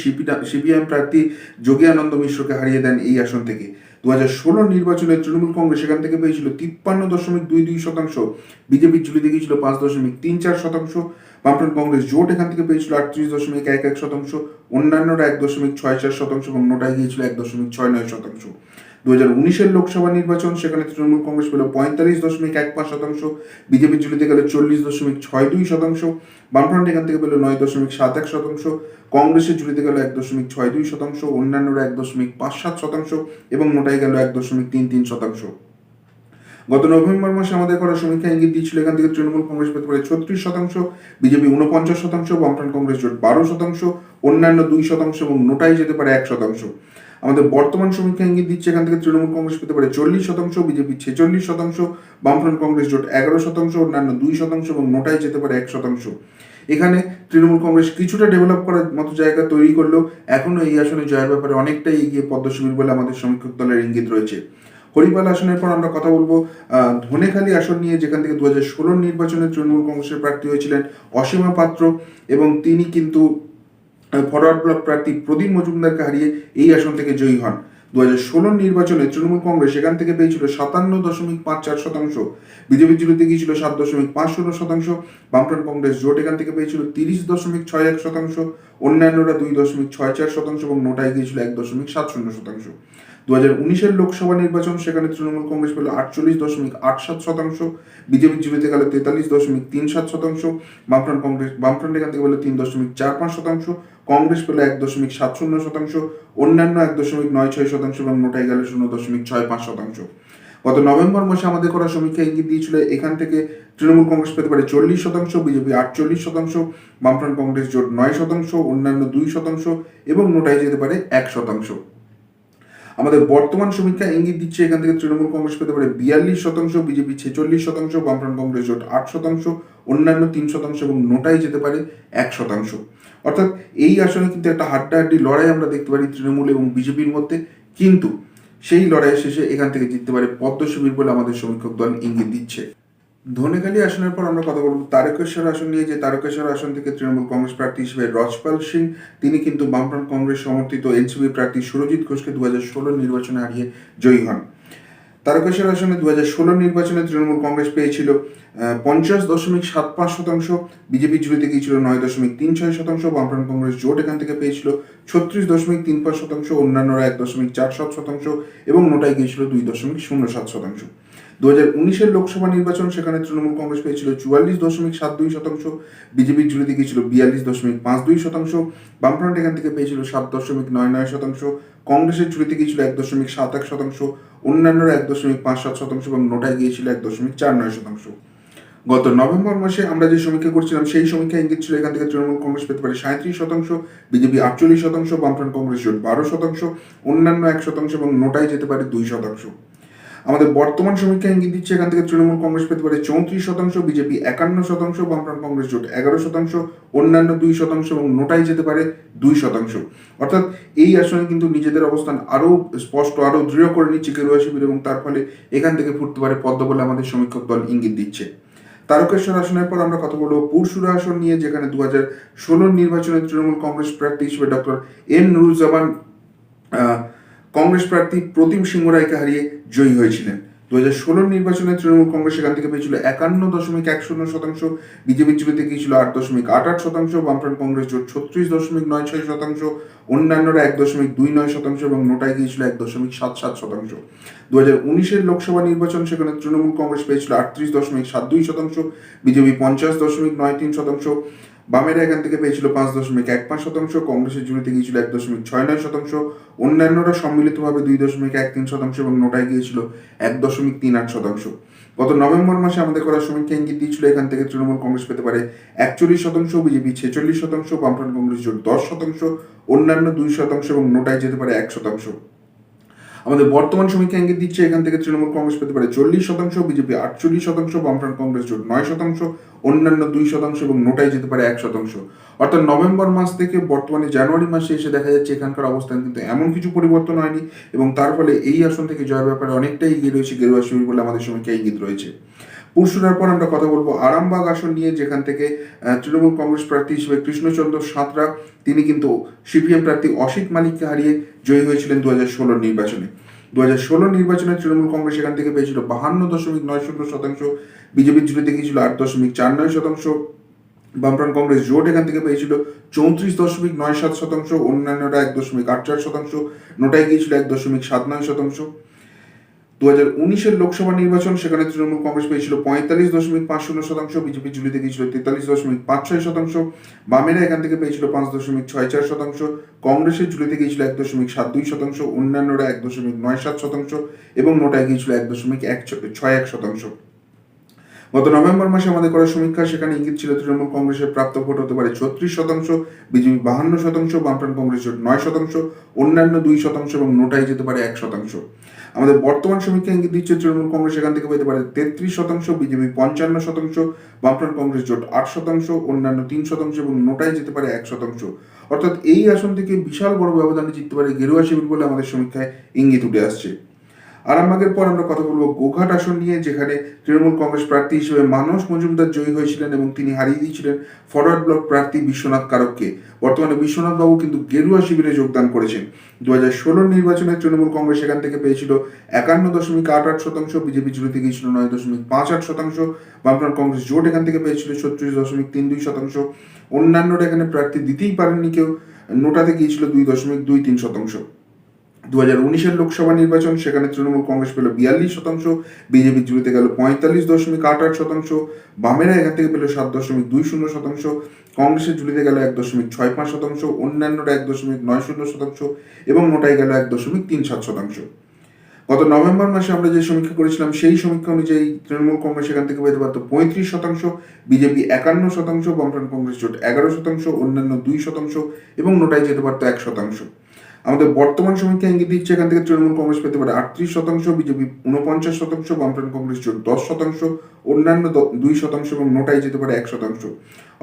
Speaker 1: সিপিআইএম প্রার্থী যোগী আনন্দ মিশ্রকে হারিয়ে দেন এই আসন থেকে। 2016 নির্বাচনে তৃণমূল কংগ্রেস সেখান থেকে পেয়েছিল 53.22%, বিজেপির ঝুলিতে গিয়েছিল 5.34%, বামফ্রন্ট কংগ্রেস জোট এখান থেকে পেয়েছিল 38.11%, অন্যান্যরা 1.64% এবং নোটায় গিয়েছিল 1.69%। 2019 লোকসভা নির্বাচন, সেখানে তৃণমূল কংগ্রেস পেল 45.15%, বিজেপির ঝুলিতে গেল 40.62%, বামফ্রন্ট এখান থেকে পেল 9.71%, কংগ্রেসের ঝুলিতে গেল 1.62%, অন্যান্যরা 1.57% এবং নোটায় গেল 1.33%। গত নভেম্বর মাসে আমাদের করা সমীক্ষা ইঙ্গিত দিয়েছিল এখান থেকে তৃণমূল কংগ্রেস পেতে পারে 36%, বিজেপি 49%, বামফ্রন্ট কংগ্রেস জোট 12%, অন্যান্য 2% এবং নোটাই যেতে পারে 1%। আমাদের বর্তমান সমীক্ষা ইঙ্গিত দিচ্ছে এখান থেকে তৃণমূল কংগ্রেস পেতে পারে 40%, বিজেপি 46%, বামফ্রন্ট কংগ্রেস জোট 11%, অন্যান্য 2% এবং নোটাই যেতে পারে 1%। এখানে তৃণমূল কংগ্রেস কিছুটা ডেভেলপ করার মতো জায়গা তৈরি করলেও এখনো এই আসনে জয়ের ব্যাপারে অনেকটাই এগিয়ে পদ্মশিবির বলে আমাদের সমীক্ষক দলের ইঙ্গিত রয়েছে। হরিপাল আসনের পর আমরা কথা বলবো ধনেখালি আসন নিয়ে, যেখান থেকে 2016 নির্বাচনে তৃণমূল কংগ্রেসের প্রার্থী হয়েছিলেন অসীমা পাত্র, এবং তিনি কিন্তু ফরওয়ার্ড ব্লক প্রার্থী প্রদীপ মজুমদারকে হারিয়ে এই আসন থেকে জয়ী হন। 2016 নির্বাচনে তৃণমূল কংগ্রেস সেখান থেকে পেয়েছিল 57.54%, বিজেপির ঝুলিতে গিয়েছিল 7.50%, বামফ্রন্ট কংগ্রেস জোট এখান থেকে পেয়েছিল 30.61%, অন্যান্যরা 2.64% এবং নোটায় গিয়েছিল 1.70%। 2019 লোকসভা নির্বাচন, সেখানে তৃণমূল কংগ্রেস পেল 48.87%, বিজেপির ঝুলিতে গেল 43.37%, বামফ্রন্ট এখান থেকে পেল 3.45%, কংগ্রেস পেল 1.70%, অন্যান্য 1.96% এবং নোটায় গেল 0.65%। গত নভেম্বর মাসে আমাদের করা সমীক্ষা ইঙ্গিত দিয়েছিল এখান থেকে তৃণমূল কংগ্রেস পেতে পারে 40%, বিজেপি 48%, বামফ্রন্ট কংগ্রেস জোট 9%, অন্যান্য 2% এবং নোটায় যেতে পারে 1%। আমাদের বর্তমান সমীক্ষা ইঙ্গিত দিচ্ছে এখান থেকে তৃণমূল কংগ্রেস পেতে পারে 42%, বিজেপি 46%, বামফ্রন্ট কংগ্রেস জোট 8%, অন্যান্য 3% এবং নোটাই যেতে পারে 1%। অর্থাৎ এই আসনে কিন্তু একটা হাড্ডাহাড্ডি লড়াই আমরা দেখতে পারি তৃণমূল এবং বিজেপির মধ্যে, কিন্তু সেই লড়াইয়ের শেষে এখান থেকে জিততে পারে পদ্মশিবির বলে আমাদের সমীক্ষক দল ইঙ্গিত দিচ্ছে। ধনেখালি আসনের পর আমরা কথা বলবো তারকেশ্বর আসন নিয়ে, যে তারকেশ্বর আসন থেকে তৃণমূল কংগ্রেস প্রার্থী হিসেবে রজপাল সিং, তিনি কিন্তু বামফ্রন্ট কংগ্রেস সমর্থিত এনসিপি প্রার্থী সুরজিৎ ঘোষকে 2016 নির্বাচনে হারিয়ে জয়ী হন। তারকেশ্বর আসনে 2016 নির্বাচনে তৃণমূল কংগ্রেস পেয়েছিল 50.75%, বিজেপির ঝুলিতে গিয়েছিল 9.36%, বামফ্রন্ট কংগ্রেস জোট এখান থেকে পেয়েছিল 36.35%, অন্যান্যরা 1.47% এবং নোটায় গিয়েছিল 2.07%। 2019 লোকসভা নির্বাচন, সেখানে তৃণমূল কংগ্রেস পেয়েছিল 44.72%, বিজেপির ঝুলিতে গিয়েছিল 42.52%, বামফ্রন্ট এখান থেকে পেয়েছিল 7.99%, কংগ্রেসের ঝুলিতে গিয়েছিল 1.71%, অন্যান্যরা 1.57% এবং নোটায় গিয়েছিল 1.49%। গত নভেম্বর মাসে আমরা যে সমীক্ষা করছিলাম সেই সমীক্ষা ইঙ্গিত ছিল এখান থেকে তৃণমূল কংগ্রেস পেতে পারে 37%, বিজেপি 48%, বামফ্রন্ট কংগ্রেস জোট 12%, অন্যান্য 1% এবং নোটায় যেতে পারে 2%। আমাদের বর্তমান সমীক্ষা ইঙ্গিত দিচ্ছে এখান থেকে তৃণমূল কংগ্রেস পেতে পারে 34%, বিজেপি 51%, বামফ্রন্ট কংগ্রেস জোট 11%, অন্যান্য 2% এবং নোটাই যেতে পারে 2%। অর্থাৎ এই আসনে কিন্তু নিজেদের অবস্থান আরও স্পষ্ট, আরও দৃঢ় করে নিচ্ছে গেরুয়া শিবির, এবং তার ফলে এখান থেকে ফুটতে পারে পদ্ম বলে আমাদের সমীক্ষক দল ইঙ্গিত দিচ্ছে। তারকেশ্বর আসনের পর আমরা কথা বলবো পুরসুরা আসন নিয়ে, যেখানে 2016 নির্বাচনে তৃণমূল কংগ্রেস প্রার্থী হিসেবে ডক্টর এন নুরুজ্জামান কংগ্রেস প্রার্থী প্রতিম সিংহ রায়কে হারিয়ে জয়ী হয়েছিলেন। 2016 নির্বাচনে তৃণমূল কংগ্রেস সেখান থেকে পেয়েছিল 51.10%, বিজেপির ঝুলিতে গিয়েছিল 8.88%, বামফ্রন্ট কংগ্রেস জোট 36.96%, অন্যান্যরা 1.29% এবং নোটায় গিয়েছিল 1.77%। 2019 লোকসভা নির্বাচন, সেখানে তৃণমূল কংগ্রেস পেয়েছিল 38.72%, বিজেপি 50.93%, বামেরা এখান থেকে পেয়েছিল 5.15%, কংগ্রেসের ঝুলিতে গিয়েছিল 1.69%, অন্যান্যরা সম্মিলিতভাবে 2.13% এবং নোটায় গিয়েছিল 1.38%। গত নভেম্বর মাসে আমাদের করা সমীক্ষা ইঙ্গিত দিয়েছিল এখান থেকে তৃণমূল কংগ্রেস পেতে পারে 41%, বিজেপি 46%, বামফ্রন্ট কংগ্রেস জোট 10%, অন্যান্য 2% এবং নোটায় যেতে পারে 1%। আমাদের বর্তমান সমীক্ষা ইঙ্গিত দিচ্ছে এখান থেকে তৃণমূল কংগ্রেস পেতে পারে 40%, বিজেপি 48%, বামফ্রন্ট কংগ্রেস জোট 9%, অন্যান্য 2% এবং নোটায় যেতে পারে 1%। অর্থাৎ নভেম্বর মাস থেকে বর্তমানে জানুয়ারি মাসে এসে দেখা যাচ্ছে এখানকার অবস্থান কিন্তু এমন কিছু পরিবর্তন হয়নি এবং তার ফলে এই আসন থেকে জয়ের ব্যাপারে অনেকটাই এগিয়ে রয়েছে গেরুয়া শিবির বলে আমাদের সমীক্ষা ইঙ্গিত রয়েছে। পুরসুরার পর আমরা কথা বলবো আরামবাগ আসন নিয়ে, যেখান থেকে তৃণমূল কংগ্রেস প্রার্থী হিসেবে কৃষ্ণচন্দ্র সাঁতরা তিনি কিন্তু সিপিএম প্রার্থী অসিত মালিককে হারিয়ে জয়ী হয়েছিলেন 2016 নির্বাচনে। 2016 নির্বাচনে তৃণমূল কংগ্রেস এখান থেকে পেয়েছিল 52.90%, বিজেপির ঝুলিতে গিয়েছিল 8.49%, বামফ্রন্ট কংগ্রেস জোট এখান থেকে পেয়েছিল 34.97%, অন্যান্যরা 1.84%, নোটায় গিয়েছিল 1.79%। 2019 লোকসভা নির্বাচন, সেখানে তৃণমূল কংগ্রেস পেয়েছিল 45.50%, বিজেপি ঝুলিতে গিয়েছিল 43.56%, বামেরা এখান থেকে পেয়েছিল 5.64%, কংগ্রেসের ঝুলিতে গিয়েছিল 1.72%, অন্যান্যরা 1.97% এবং নোটায় গিয়েছিল 1.61%। গত নভেম্বর মাসে আমাদের করা সমীক্ষা, সেখানে ইঙ্গিত ছিল তৃণমূল কংগ্রেসের প্রাপ্ত ভোট হতে পারে 36%, বিজেপি 52%, বামফ্রন্ট কংগ্রেস জোট 9%, অন্যান্য 2% এবং নোটায় যেতে পারে 1%। আমাদের বর্তমান সমীক্ষা ইঙ্গিত দিচ্ছে তৃণমূল কংগ্রেস এখান থেকে পেতে পারে 33%, বিজেপি 55%, বামফ্রন্ট কংগ্রেস জোট 8%, অন্যান্য 3% এবং নোটায় যেতে পারে 1%। অর্থাৎ এই আসন থেকে বিশাল বড় ব্যবধানে জিততে পারে গেরুয়া শিবির বলে আমাদের সমীক্ষায় ইঙ্গিত উঠে আসছে। আরামবাগের পর আমরা কথা বলবো গোঘাট আসন নিয়ে, যেখানে তৃণমূল কংগ্রেস প্রার্থী হিসেবে মানস মজুমদার জয়ী হয়েছিলেন এবং তিনি হারিয়ে দিয়েছিলেন ফরওয়ার্ড ব্লক প্রার্থী বিশ্বনাথ কারককে। বর্তমানে বিশ্বনাথ বাবু কিন্তু গেরুয়া শিবিরে যোগদান করেছেন। 2016 নির্বাচনে তৃণমূল কংগ্রেস এখান থেকে পেয়েছিল 51.88%, বিজেপি ঝুলিতে গিয়েছিল 9.58%, বামফ্রন্ট কংগ্রেস জোট এখান থেকে পেয়েছিল 36.32%, অন্যান্যরা এখানে প্রার্থী দিতেই পারেননি কেউ, নোটাতে গিয়েছিল 2.23%। 2019 লোকসভা নির্বাচন, সেখানে তৃণমূল কংগ্রেস পেল 42%, বিজেপি ঝুলিতে গেল 45.88%, বামেরা এখান থেকে পেল 7.20%, কংগ্রেসের ঝুলিতে গেল 1.65%, অন্যান্যরা 1.90% এবং নোটায় গেল 1.37%। গত নভেম্বর মাসে আমরা যে সমীক্ষা করেছিলাম সেই সমীক্ষা অনুযায়ী তৃণমূল কংগ্রেস এখান থেকে পেতে পারত 35%, বিজেপি 51%, বামফ্রন্ট কংগ্রেস জোট 11%, অন্যান্য 2% এবং নোটায় যেতে পারত 1%। আমাদের বর্তমান সমীক্ষা ইঙ্গিত দিচ্ছে এখান থেকে তৃণমূল কংগ্রেস পেতে পারে 38%, বিজেপি 49%, বামফ্রন্ট কংগ্রেস জোট 10%, অন্যান্য 2% এবং নোটায় যেতে পারে 1%।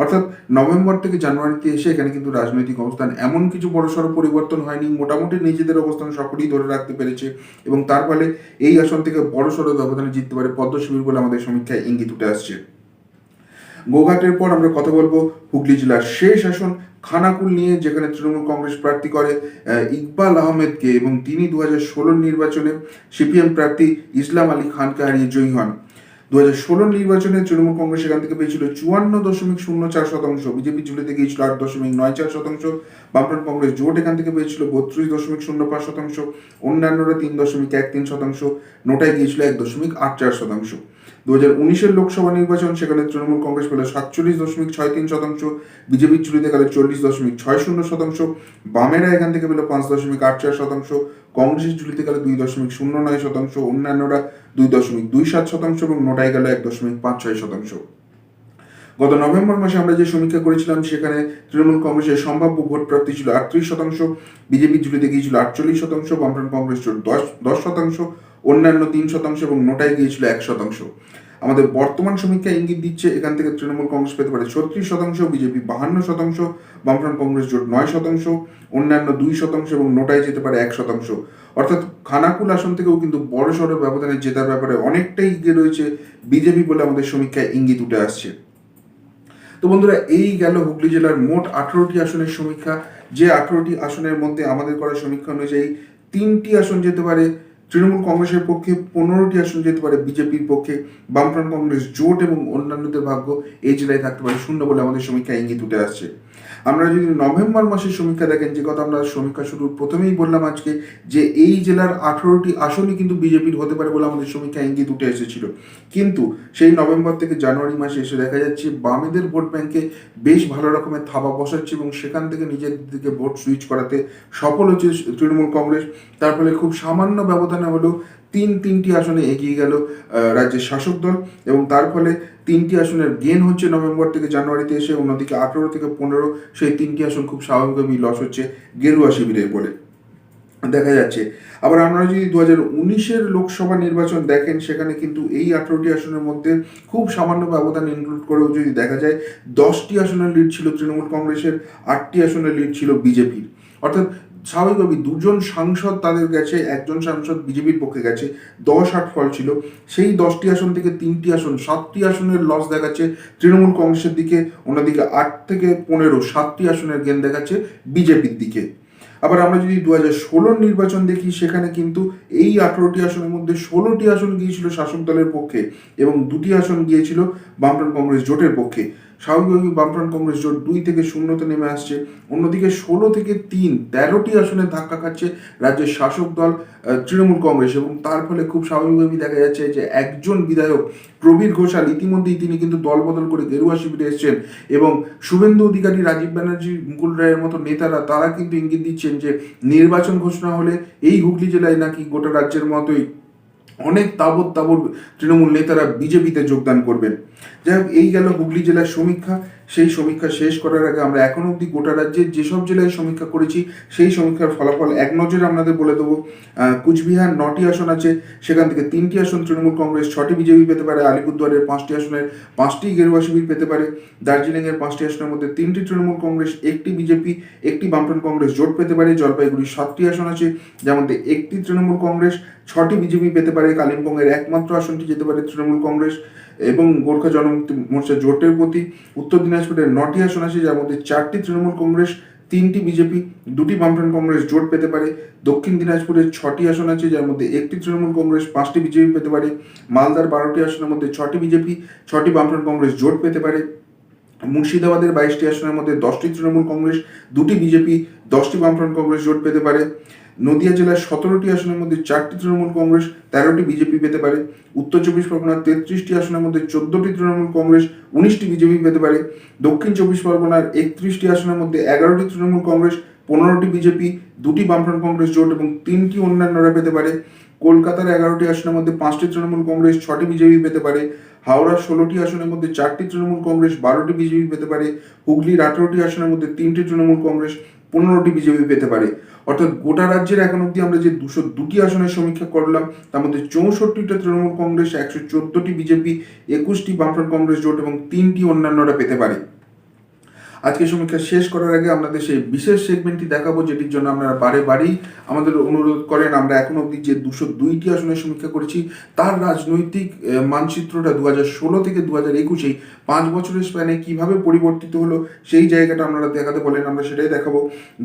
Speaker 1: অর্থাৎ নভেম্বর থেকে জানুয়ারিতে এসে এখানে কিন্তু রাজনৈতিক অবস্থান এমন কিছু বড়সড় পরিবর্তন হয়নি, মোটামুটি নিজেদের অবস্থান সকলেই ধরে রাখতে পেরেছে এবং তার ফলে এই আসন থেকে বড়সড় ব্যবধানে জিততে পারে পদ্ম শিবির বলে আমাদের সমীক্ষায় ইঙ্গিত উঠে আসছে। গোঘাটের পর আমরা কথা বলবো হুগলি জেলার শেষ আসন খানাকুল নিয়ে, যেখানে তৃণমূল কংগ্রেস প্রার্থী করে ইকবাল আহমেদকে এবং তিনি 2016 নির্বাচনে সিপিএম প্রার্থী ইসলাম আলী খানকে হারিয়ে জয়ী হন। 2016 নির্বাচনে তৃণমূল কংগ্রেস এখান থেকে পেয়েছিল 54.04%, বিজেপি ঝুলিতে গিয়েছিল 8.94%, বামফ্রন্ট কংগ্রেস জোট এখান থেকে পেয়েছিল 32.05%, অন্যান্যরা 3.13%, নোটায় গিয়েছিল 1.84%। 2019 লোকসভা নির্বাচন, সেখানে তৃণমূল কংগ্রেস পেল 47.63%, বিজেপির ঝুলিতে গেল 40.60%, বামেরা এখান থেকে পেল 5.84%, কংগ্রেসের ঝুলিতে গেল 2.09%, অন্যান্যরা 2.27% এবং নোটায় গেল 1.56%। গত নভেম্বর মাসে আমরা যে সমীক্ষা করেছিলাম সেখানে তৃণমূল কংগ্রেসের সম্ভাব্য ভোট প্রাপ্তি ছিল 38%, বিজেপির ঝুলিতে গিয়েছিল 48%, বামফ্রন্ট কংগ্রেস জোট 10%, অন্যান্য 3% এবং নোটায় গিয়েছিল 1%। আমাদের বর্তমান সমীক্ষা ইঙ্গিত দিচ্ছে এখান থেকে তৃণমূল কংগ্রেস পেতে পারে 36%, বিজেপি 52%, বামফ্রন্ট কংগ্রেস জোট 9%, অন্যান্য 2% এবং নোটায় যেতে পারে 1%। অর্থাৎ খানাকুল আসন থেকেও কিন্তু বড়সড় ব্যবধানে জেতার ব্যাপারে অনেকটাই এগিয়ে রয়েছে বিজেপি বলে আমাদের সমীক্ষায় ইঙ্গিত উঠে আসছে। তো বন্ধুরা, এই গেল হুগলি জেলার মোট 18টি আসনের সমীক্ষা। যে 18টি আসনের মধ্যে আমাদের করা সমীক্ষা অনুযায়ী 3টি আসন যেতে পারে তৃণমূল কংগ্রেসের পক্ষে 15টি আসন যেতে পারে, বিজেপির পক্ষে বামফ্রন্ট কংগ্রেস জোট এবং অন্যান্যদের ভাগ্য এই জেলায় থাকতে পারে শূন্য বলে আমাদের সমীক্ষা ইঙ্গিত উঠে আসছে। আমরা যদি নভেম্বর মাসের সমীক্ষা দেখেন, যে কথা আমরা সমীক্ষা শুরুর প্রথমেই বললাম আজকে, যে এই জেলার 18টি আসনই কিন্তু বিজেপির হতে পারে বলে আমাদের সমীক্ষা ইঙ্গিত উঠে এসেছিল। কিন্তু সেই নভেম্বর থেকে জানুয়ারি মাসে এসে দেখা যাচ্ছে বামেদের ভোট ব্যাংকে বেশ ভালো রকমের থাবা বসাচ্ছে এবং সেখান থেকে নিজের দিকে ভোট সুইচ করাতে সফল হচ্ছে তৃণমূল কংগ্রেস। তার ফলে খুব সামান্য ব্যবধানে হলেও তিনটি আসনে এগিয়ে গেল রাজ্যের শাসক দল, এবং তার ফলে 3টি আসনের গেন হচ্ছে নভেম্বর থেকে জানুয়ারিতে এসে। অন্যদিকে 18 থেকে 15 সেই 3টি আসন খুব স্বাভাবিকভাবেই লস হচ্ছে গেরুয়া শিবিরের বলে দেখা যাচ্ছে। আবার আমরা যদি 2019-এর লোকসভা নির্বাচন দেখেন, সেখানে কিন্তু এই 18টি আসনের মধ্যে খুব সামান্য ব্যবধান ইনক্লুড করেও যদি দেখা যায়, 10টি আসনের লিড ছিল তৃণমূল কংগ্রেসের, 8টি আসনের লিড ছিল বিজেপির। অর্থাৎ স্বাভাবিকভাবেই 2জন সাংসদ তাদের গেছে, 1জন সাংসদ বিজেপির পক্ষে গেছে, 10-8 ফল ছিল। সেই 10টি আসন থেকে 3টি আসন, 7টি আসনের লস দেখাচ্ছে তৃণমূল কংগ্রেসের দিকে, অন্যদিকে 8 থেকে 15 7টি আসনের গেন দেখাচ্ছে বিজেপির দিকে। আবার আমরা যদি 2016 নির্বাচন দেখি, সেখানে কিন্তু এই 18টি আসনের মধ্যে 16টি আসন গিয়েছিল শাসক দলের পক্ষে এবং 2টি আসন গিয়েছিল বামফ্রন্ট কংগ্রেস জোটের পক্ষে। স্বাভাবিকভাবেই বামফ্রন্ট কংগ্রেস জোট 2 থেকে 0-তে নেমে আসছে। অন্যদিকে 16 থেকে 3 13টি আসনে ধাক্কা খাচ্ছে রাজ্যের শাসক দল তৃণমূল কংগ্রেস, এবং তার ফলে খুব স্বাভাবিকভাবেই দেখা যাচ্ছে যে একজন বিধায়ক প্রবীর ঘোষাল ইতিমধ্যেই তিনি কিন্তু দল বদল করে গেরুয়া শিবিরে এসেছেন, এবং শুভেন্দু অধিকারী, রাজীব ব্যানার্জি, মুকুল রায়ের মতো নেতারা তারা কিন্তু ইঙ্গিত দিচ্ছেন যে নির্বাচন ঘোষণা হলে এই হুগলি জেলায় নাকি গোটা রাজ্যের মতোই অনেক তাবৎ তৃণমূল নেতারা বিজেপিতে যোগদান করবেন। যাই হোক, এই গেল হুগলি জেলার সমীক্ষা। সেই সমীক্ষা শেষ করার আগে আমরা এখন অবধি গোটা রাজ্যের যেসব জেলায় সমীক্ষা করেছি সেই সমীক্ষার ফলাফল এক নজরে আপনাদের বলে দেবো। কুচবিহার 9টি আসন আছে, সেখান থেকে 3টি আসন তৃণমূল কংগ্রেস, 6টি বিজেপি পেতে পারে। আলিপুরদুয়ারের 5টি আসনের 5টি গেরুয়া শিবির পেতে পারে। দার্জিলিংয়ের 5টি আসনের মধ্যে 3টি তৃণমূল কংগ্রেস, 1টি বিজেপি, 1টি বামফ্রন্ট কংগ্রেস জোট পেতে পারে। জলপাইগুড়ির 7টি আসন আছে, যার মধ্যে 1টি তৃণমূল কংগ্রেস, 6টি বিজেপি পেতে পারে। কালিম্পংয়ের একমাত্র আসনটি যেতে পারে তৃণমূল কংগ্রেস এবং গোর্খা জনমুক্তি মোর্চা জোটের প্রতি। উত্তর দিনাজপুরের 9টি আসন আছে, যার মধ্যে 4টি তৃণমূল কংগ্রেস, 3টি বিজেপি, 2টি বামফ্রন্ট কংগ্রেস জোট পেতে পারে। দক্ষিণ দিনাজপুরের 6টি আসন আছে, যার মধ্যে 1টি তৃণমূল কংগ্রেস, 5টি বিজেপি পেতে পারে। মালদার 12টি আসনের মধ্যে 6টি বিজেপি, 6টি বামফ্রন্ট কংগ্রেস জোট পেতে পারে। মুর্শিদাবাদের 22টি আসনের মধ্যে 10টি তৃণমূল কংগ্রেস, 2টি বিজেপি, 10টি বামফ্রন্ট কংগ্রেস জোট পেতে পারে। নদিয়া জেলার 17টি আসনের মধ্যে 4টি তৃণমূল কংগ্রেস, 13টি বিজেপি পেতে পারে। উত্তর 24 পরগনার 33টি আসনের মধ্যে 14টি তৃণমূল কংগ্রেস, 19টি বিজেপি পেতে পারে। দক্ষিণ 24 পরগনার 31টি আসনের মধ্যে 11টি তৃণমূল কংগ্রেস, 15টি বিজেপি, 2টি বামফ্রন্ট কংগ্রেস জোট এবং 3টি অন্যান্যরা পেতে পারে। কলকাতার 11টি আসনের মধ্যে 5টি তৃণমূল কংগ্রেস, 6টি বিজেপি পেতে পারে। হাওড়ার 16টি আসনের মধ্যে 4টি তৃণমূল কংগ্রেস, 12টি বিজেপি পেতে পারে। হুগলির 18টি আসনের মধ্যে 3টি তৃণমূল কংগ্রেস, 15টি বিজেপি পেতে পারে। অর্থাৎ গোটা রাজ্যের এখন অব্দি আমরা যে 202টি আসনের সমীক্ষা করলাম, তার মধ্যে 64টা তৃণমূল কংগ্রেস, 114টি বিজেপি, 21টি বামফ্রন্ট কংগ্রেস জোট এবং 3টি অন্যান্যরা পেতে পারে। আজকে সমীক্ষা শেষ করার আগে আপনাদের সেই বিশেষ সেগমেন্টটি দেখাবো, যেটির জন্য আপনারা বারেই আমাদের অনুরোধ করেন। আমরা এখন অবধি যে 202টি আসনের সমীক্ষা করেছি, তার রাজনৈতিক মানচিত্রটা 2016 থেকে 2021 এই 5 বছরের স্প্যানে কিভাবে পরিবর্তিত হলো, সেই জায়গাটা আপনারা দেখাতে বলেন, আমরা সেটাই দেখাবো।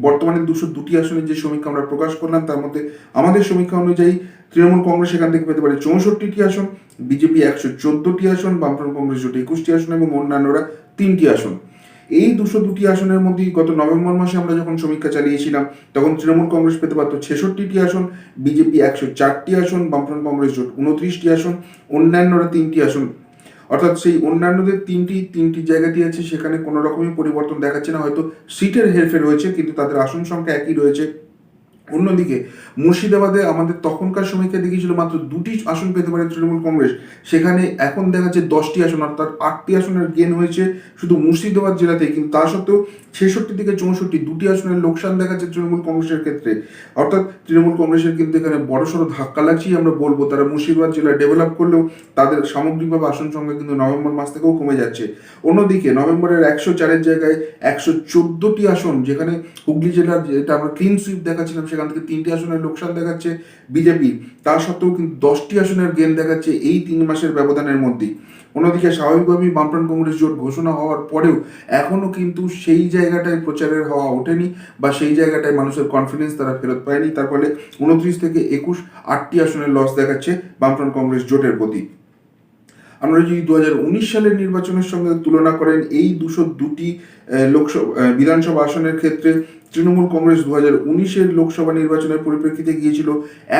Speaker 1: বর্তমানে 202টি আসনের যে সমীক্ষা আমরা প্রকাশ করলাম, তার মধ্যে আমাদের সমীক্ষা অনুযায়ী তৃণমূল কংগ্রেস এখান থেকে পেতে পারে 64টি আসন, বিজেপি 114টি আসন, বামফ্রন্ট কংগ্রেস জোট 21টি আসন এবং অন্যান্যরা 3টি আসন। এই 202টি আসনের মধ্যে গত নভেম্বর মাসে আমরা যখন সমীক্ষা চালিয়েছিলাম, তখন তৃণমূল কংগ্রেস পেতে পারত 66টি আসন, বিজেপি 104টি আসন, বামফ্রন্ট কংগ্রেস জোট 29টি আসন, অন্যান্যরা 3টি আসন। অর্থাৎ সেই অন্যান্যদের তিনটি জায়গাটি আছে, সেখানে কোনো রকমই পরিবর্তন দেখাচ্ছে না। হয়তো সিটের হেরফের রয়েছে, কিন্তু তাদের আসন সংখ্যা একই রয়েছে। অন্যদিকে মুর্শিদাবাদে আমাদের তখনকার সমীক্ষা দেখিয়েছিল মাত্র 2টি আসন পেতে পারে তৃণমূল কংগ্রেস, সেখানে এখন দেখা যাচ্ছে 10টি আসন, অর্থাৎ 8টি আসনের গেন হয়েছে শুধু মুর্শিদাবাদ জেলাতে। কিন্তু তা সত্ত্বেও 66 থেকে 64 2টি আসনের লোকসান দেখাচ্ছে তৃণমূল কংগ্রেসের ক্ষেত্রে। অর্থাৎ তৃণমূল কংগ্রেসের কিন্তু এখানে বড়সড় ধাক্কা লাগছেই আমরা বলবো। তারা মুর্শিদাবাদ জেলা ডেভেলপ করলেও তাদের সামগ্রিকভাবে আসন সংখ্যা কিন্তু নভেম্বর মাস থেকেও কমে যাচ্ছে। অন্যদিকে নভেম্বরের 104-এর জায়গায় 114টি আসন, যেখানে হুগলি জেলার যেটা আমরা ক্লিন সুইপ দেখাচ্ছিলাম, সেখান থেকে 3টি আসনের লোকসান দেখাচ্ছে বিজেপি। তা সত্ত্বেও কিন্তু 10টি আসনের গেন দেখাচ্ছে এই 3 মাসের ব্যবধানের মধ্যেই। অন্যদিকে স্বাভাবিকভাবেই বামফ্রন্ট কংগ্রেস জোট ঘোষণা হওয়ার পরেও এখনও কিন্তু সেই জায়গাটায় প্রচারের হওয়া ওঠেনি বা সেই জায়গাটায় মানুষের কনফিডেন্স তারা ফেরত পায়নি। তার ফলে 29 থেকে 21 8টি আসনের লস দেখাচ্ছে বামফ্রন্ট কংগ্রেস জোটের প্রতি। আমরা যদি 2019 সালের নির্বাচনের সঙ্গে তুলনা করেন এই 202টি লোকসভা বিধানসভা আসনের ক্ষেত্রে তৃণমূল কংগ্রেস 2019-এর লোকসভা নির্বাচনের পরিপ্রেক্ষিতে গিয়েছিল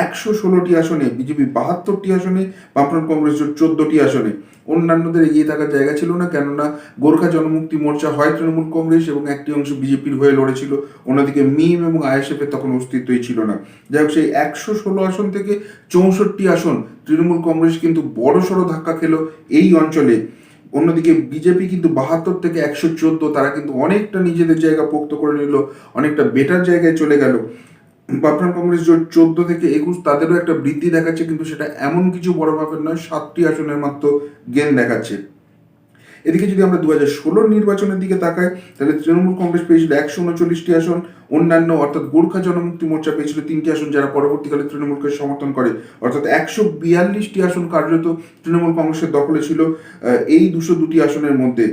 Speaker 1: 116টি আসনে, বিজেপি 72টি আসনে, বামফ্রন্ট কংগ্রেস জোট 14টি আসনে। অন্যান্যদের এগিয়ে থাকার জায়গা ছিল না, কেননা গোর্খা জনমুক্তি মোর্চা হয় তৃণমূল কংগ্রেস এবং একটি অংশ বিজেপির হয়ে লড়েছিল, অন্যদিকে মিম এবং আইএসএফের তখন অস্তিত্বই ছিল না। যাই হোক, সেই 116 আসন থেকে 64টি আসন তৃণমূল কংগ্রেস কিন্তু বড়সড় ধাক্কা খেলো এই অঞ্চলে। অন্যদিকে বিজেপি কিন্তু 72 থেকে 114, তারা কিন্তু অনেকটা নিজেদের জায়গা পোক্ত করে নিল, অনেকটা বেটার জায়গায় চলে গেল। বামফ্রন্ট কংগ্রেস জোট 14 থেকে 21 তাদেরও একটা বৃদ্ধি দেখাচ্ছে, কিন্তু সেটা এমন কিছু বড় ব্যাপার নয়, 7টি আসনের মাত্র গেন দেখাচ্ছে। এদিকে যদি আমরা 2016 নির্বাচনের দিকে তাকাই, তাহলে তৃণমূল কংগ্রেস পেয়েছিল 139টি আসন, অন্যান্য অর্থাৎ গোর্খা জনমুক্তি মোর্চা পেয়েছিল 3টি আসন, যারা পরবর্তীকালে তৃণমূলকে সমর্থন করে, অর্থাৎ 142টি আসন কার্যত তৃণমূল কংগ্রেসের দখলে ছিল এই 202টি আসনের মধ্যে।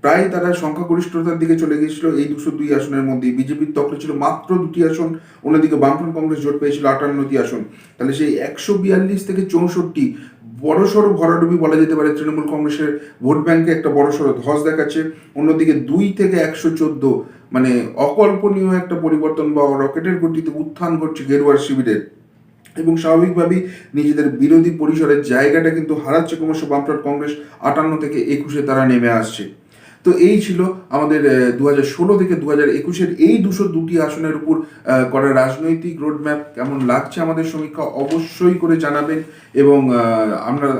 Speaker 1: প্রায় তারা সংখ্যাগরিষ্ঠতার দিকে চলে গিয়েছিল এই 202 আসনের মধ্যে। বিজেপির দখলে ছিল মাত্র 2টি আসন, অন্যদিকে বামফ্রন্ট কংগ্রেস জোট পেয়েছিল 58টি আসন। তাহলে সেই 142 থেকে 64 বড়সড় ভরাডুবি বলা যেতে পারে, তৃণমূল কংগ্রেসের ভোট ব্যাংকে একটা বড়সড় ধস দেখাচ্ছে। অন্যদিকে 2 থেকে 114, মানে অকল্পনীয় একটা পরিবর্তন বা রকেটের গতিতে উত্থান ঘটছে গেরুয়ার শিবিরের, এবং স্বাভাবিকভাবেই নিজেদের বিরোধী পরিসরের জায়গাটা কিন্তু হারাচ্ছে ক্রমশ বামফ্রন্ট কংগ্রেস। 58 থেকে 21-এ তারা নেমে আসছে। তো এই ছিল আমাদের 2016 থেকে 2021-এর এই 202টি আসনের উপর করা রাজনৈতিক রোডম্যাপ। কেমন লাগছে আমাদের সমীক্ষা অবশ্যই করে জানাবেন, এবং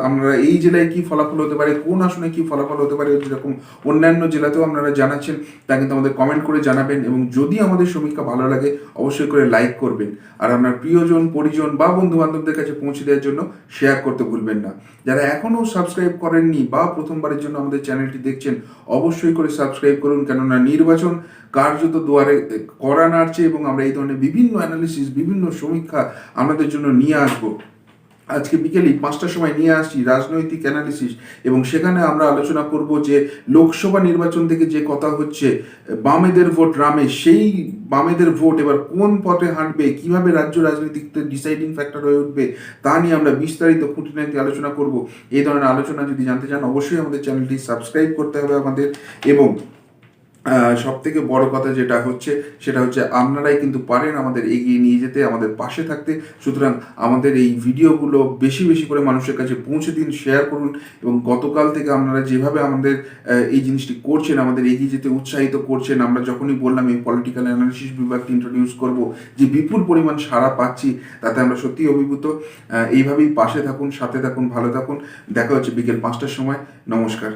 Speaker 1: আমরা এই জেলায় কি ফলাফল হতে পারে, কোন আসনে কি ফলাফল হতে পারে, যেরকম অন্যান্য জেলাতেও আপনারা জানাচ্ছেন, তা কিন্তু আমাদের কমেন্ট করে জানাবেন। এবং যদি আমাদের সমীক্ষা ভালো লাগে অবশ্যই করে লাইক করবেন, আর আপনার প্রিয়জন, পরিজন বা বন্ধু বান্ধবদের কাছে পৌঁছে দেওয়ার জন্য শেয়ার করতে ভুলবেন না। যারা এখনও সাবস্ক্রাইব করেননি বা প্রথমবারের জন্য আমাদের চ্যানেলটি দেখছেন, অবশ্যই করে সাবস্ক্রাইব করুন, কেননা নির্বাচন কার্যত দুয়ারে কড়া নাড়ছে এবং আমরা এই ধরনের বিভিন্ন অ্যানালিসিস, বিভিন্ন সমীক্ষা আমাদের জন্য নিয়ে আসবো। আজকে বিকেলে 5টার সময় নিয়ে আসছি রাজনৈতিক অ্যানালিসিস, এবং সেখানে আমরা আলোচনা করব যে লোকসভা নির্বাচন থেকে যে কথা হচ্ছে বামেদের ভোট রামে, সেই বামেদের ভোট এবার কোন পথে হাঁটবে, কিভাবে রাজ্য রাজনীতিতে ডিসাইডিং ফ্যাক্টর হয়ে উঠবে, তা নিয়ে আমরা বিস্তারিত খুঁটিনাটি আলোচনা করব। এই ধরনের আলোচনা যদি জানতে চান অবশ্যই আমাদের চ্যানেলটি সাবস্ক্রাইব করতে হবে আমাদের। এবং সব থেকে বড় কথা যেটা হচ্ছে সেটা হচ্ছে আপনারাই কিন্তু পারেন আমাদের এগিয়ে নিয়ে যেতে, আমাদের পাশে থাকতে। সুতরাং আমাদের এই ভিডিওগুলো বেশি বেশি করে মানুষের কাছে পৌঁছে দিন, শেয়ার করুন, এবং গতকাল থেকে আপনারা যেভাবে আমাদের এই জিনিসটি করছেন, আমাদের এগিয়ে যেতে উৎসাহিত করছেন। আমরা যখনই বললাম এই পলিটিক্যাল অ্যানালিসিস বিভাগটি ইন্ট্রোডিউস করব, যে বিপুল পরিমাণ সাড়া পাচ্ছি, তাতে আমরা সত্যিই অভিভূত। এইভাবেই পাশে থাকুন, সাথে থাকুন, ভালো থাকুন। দেখা হচ্ছে বিকেল 5টার সময়। নমস্কার।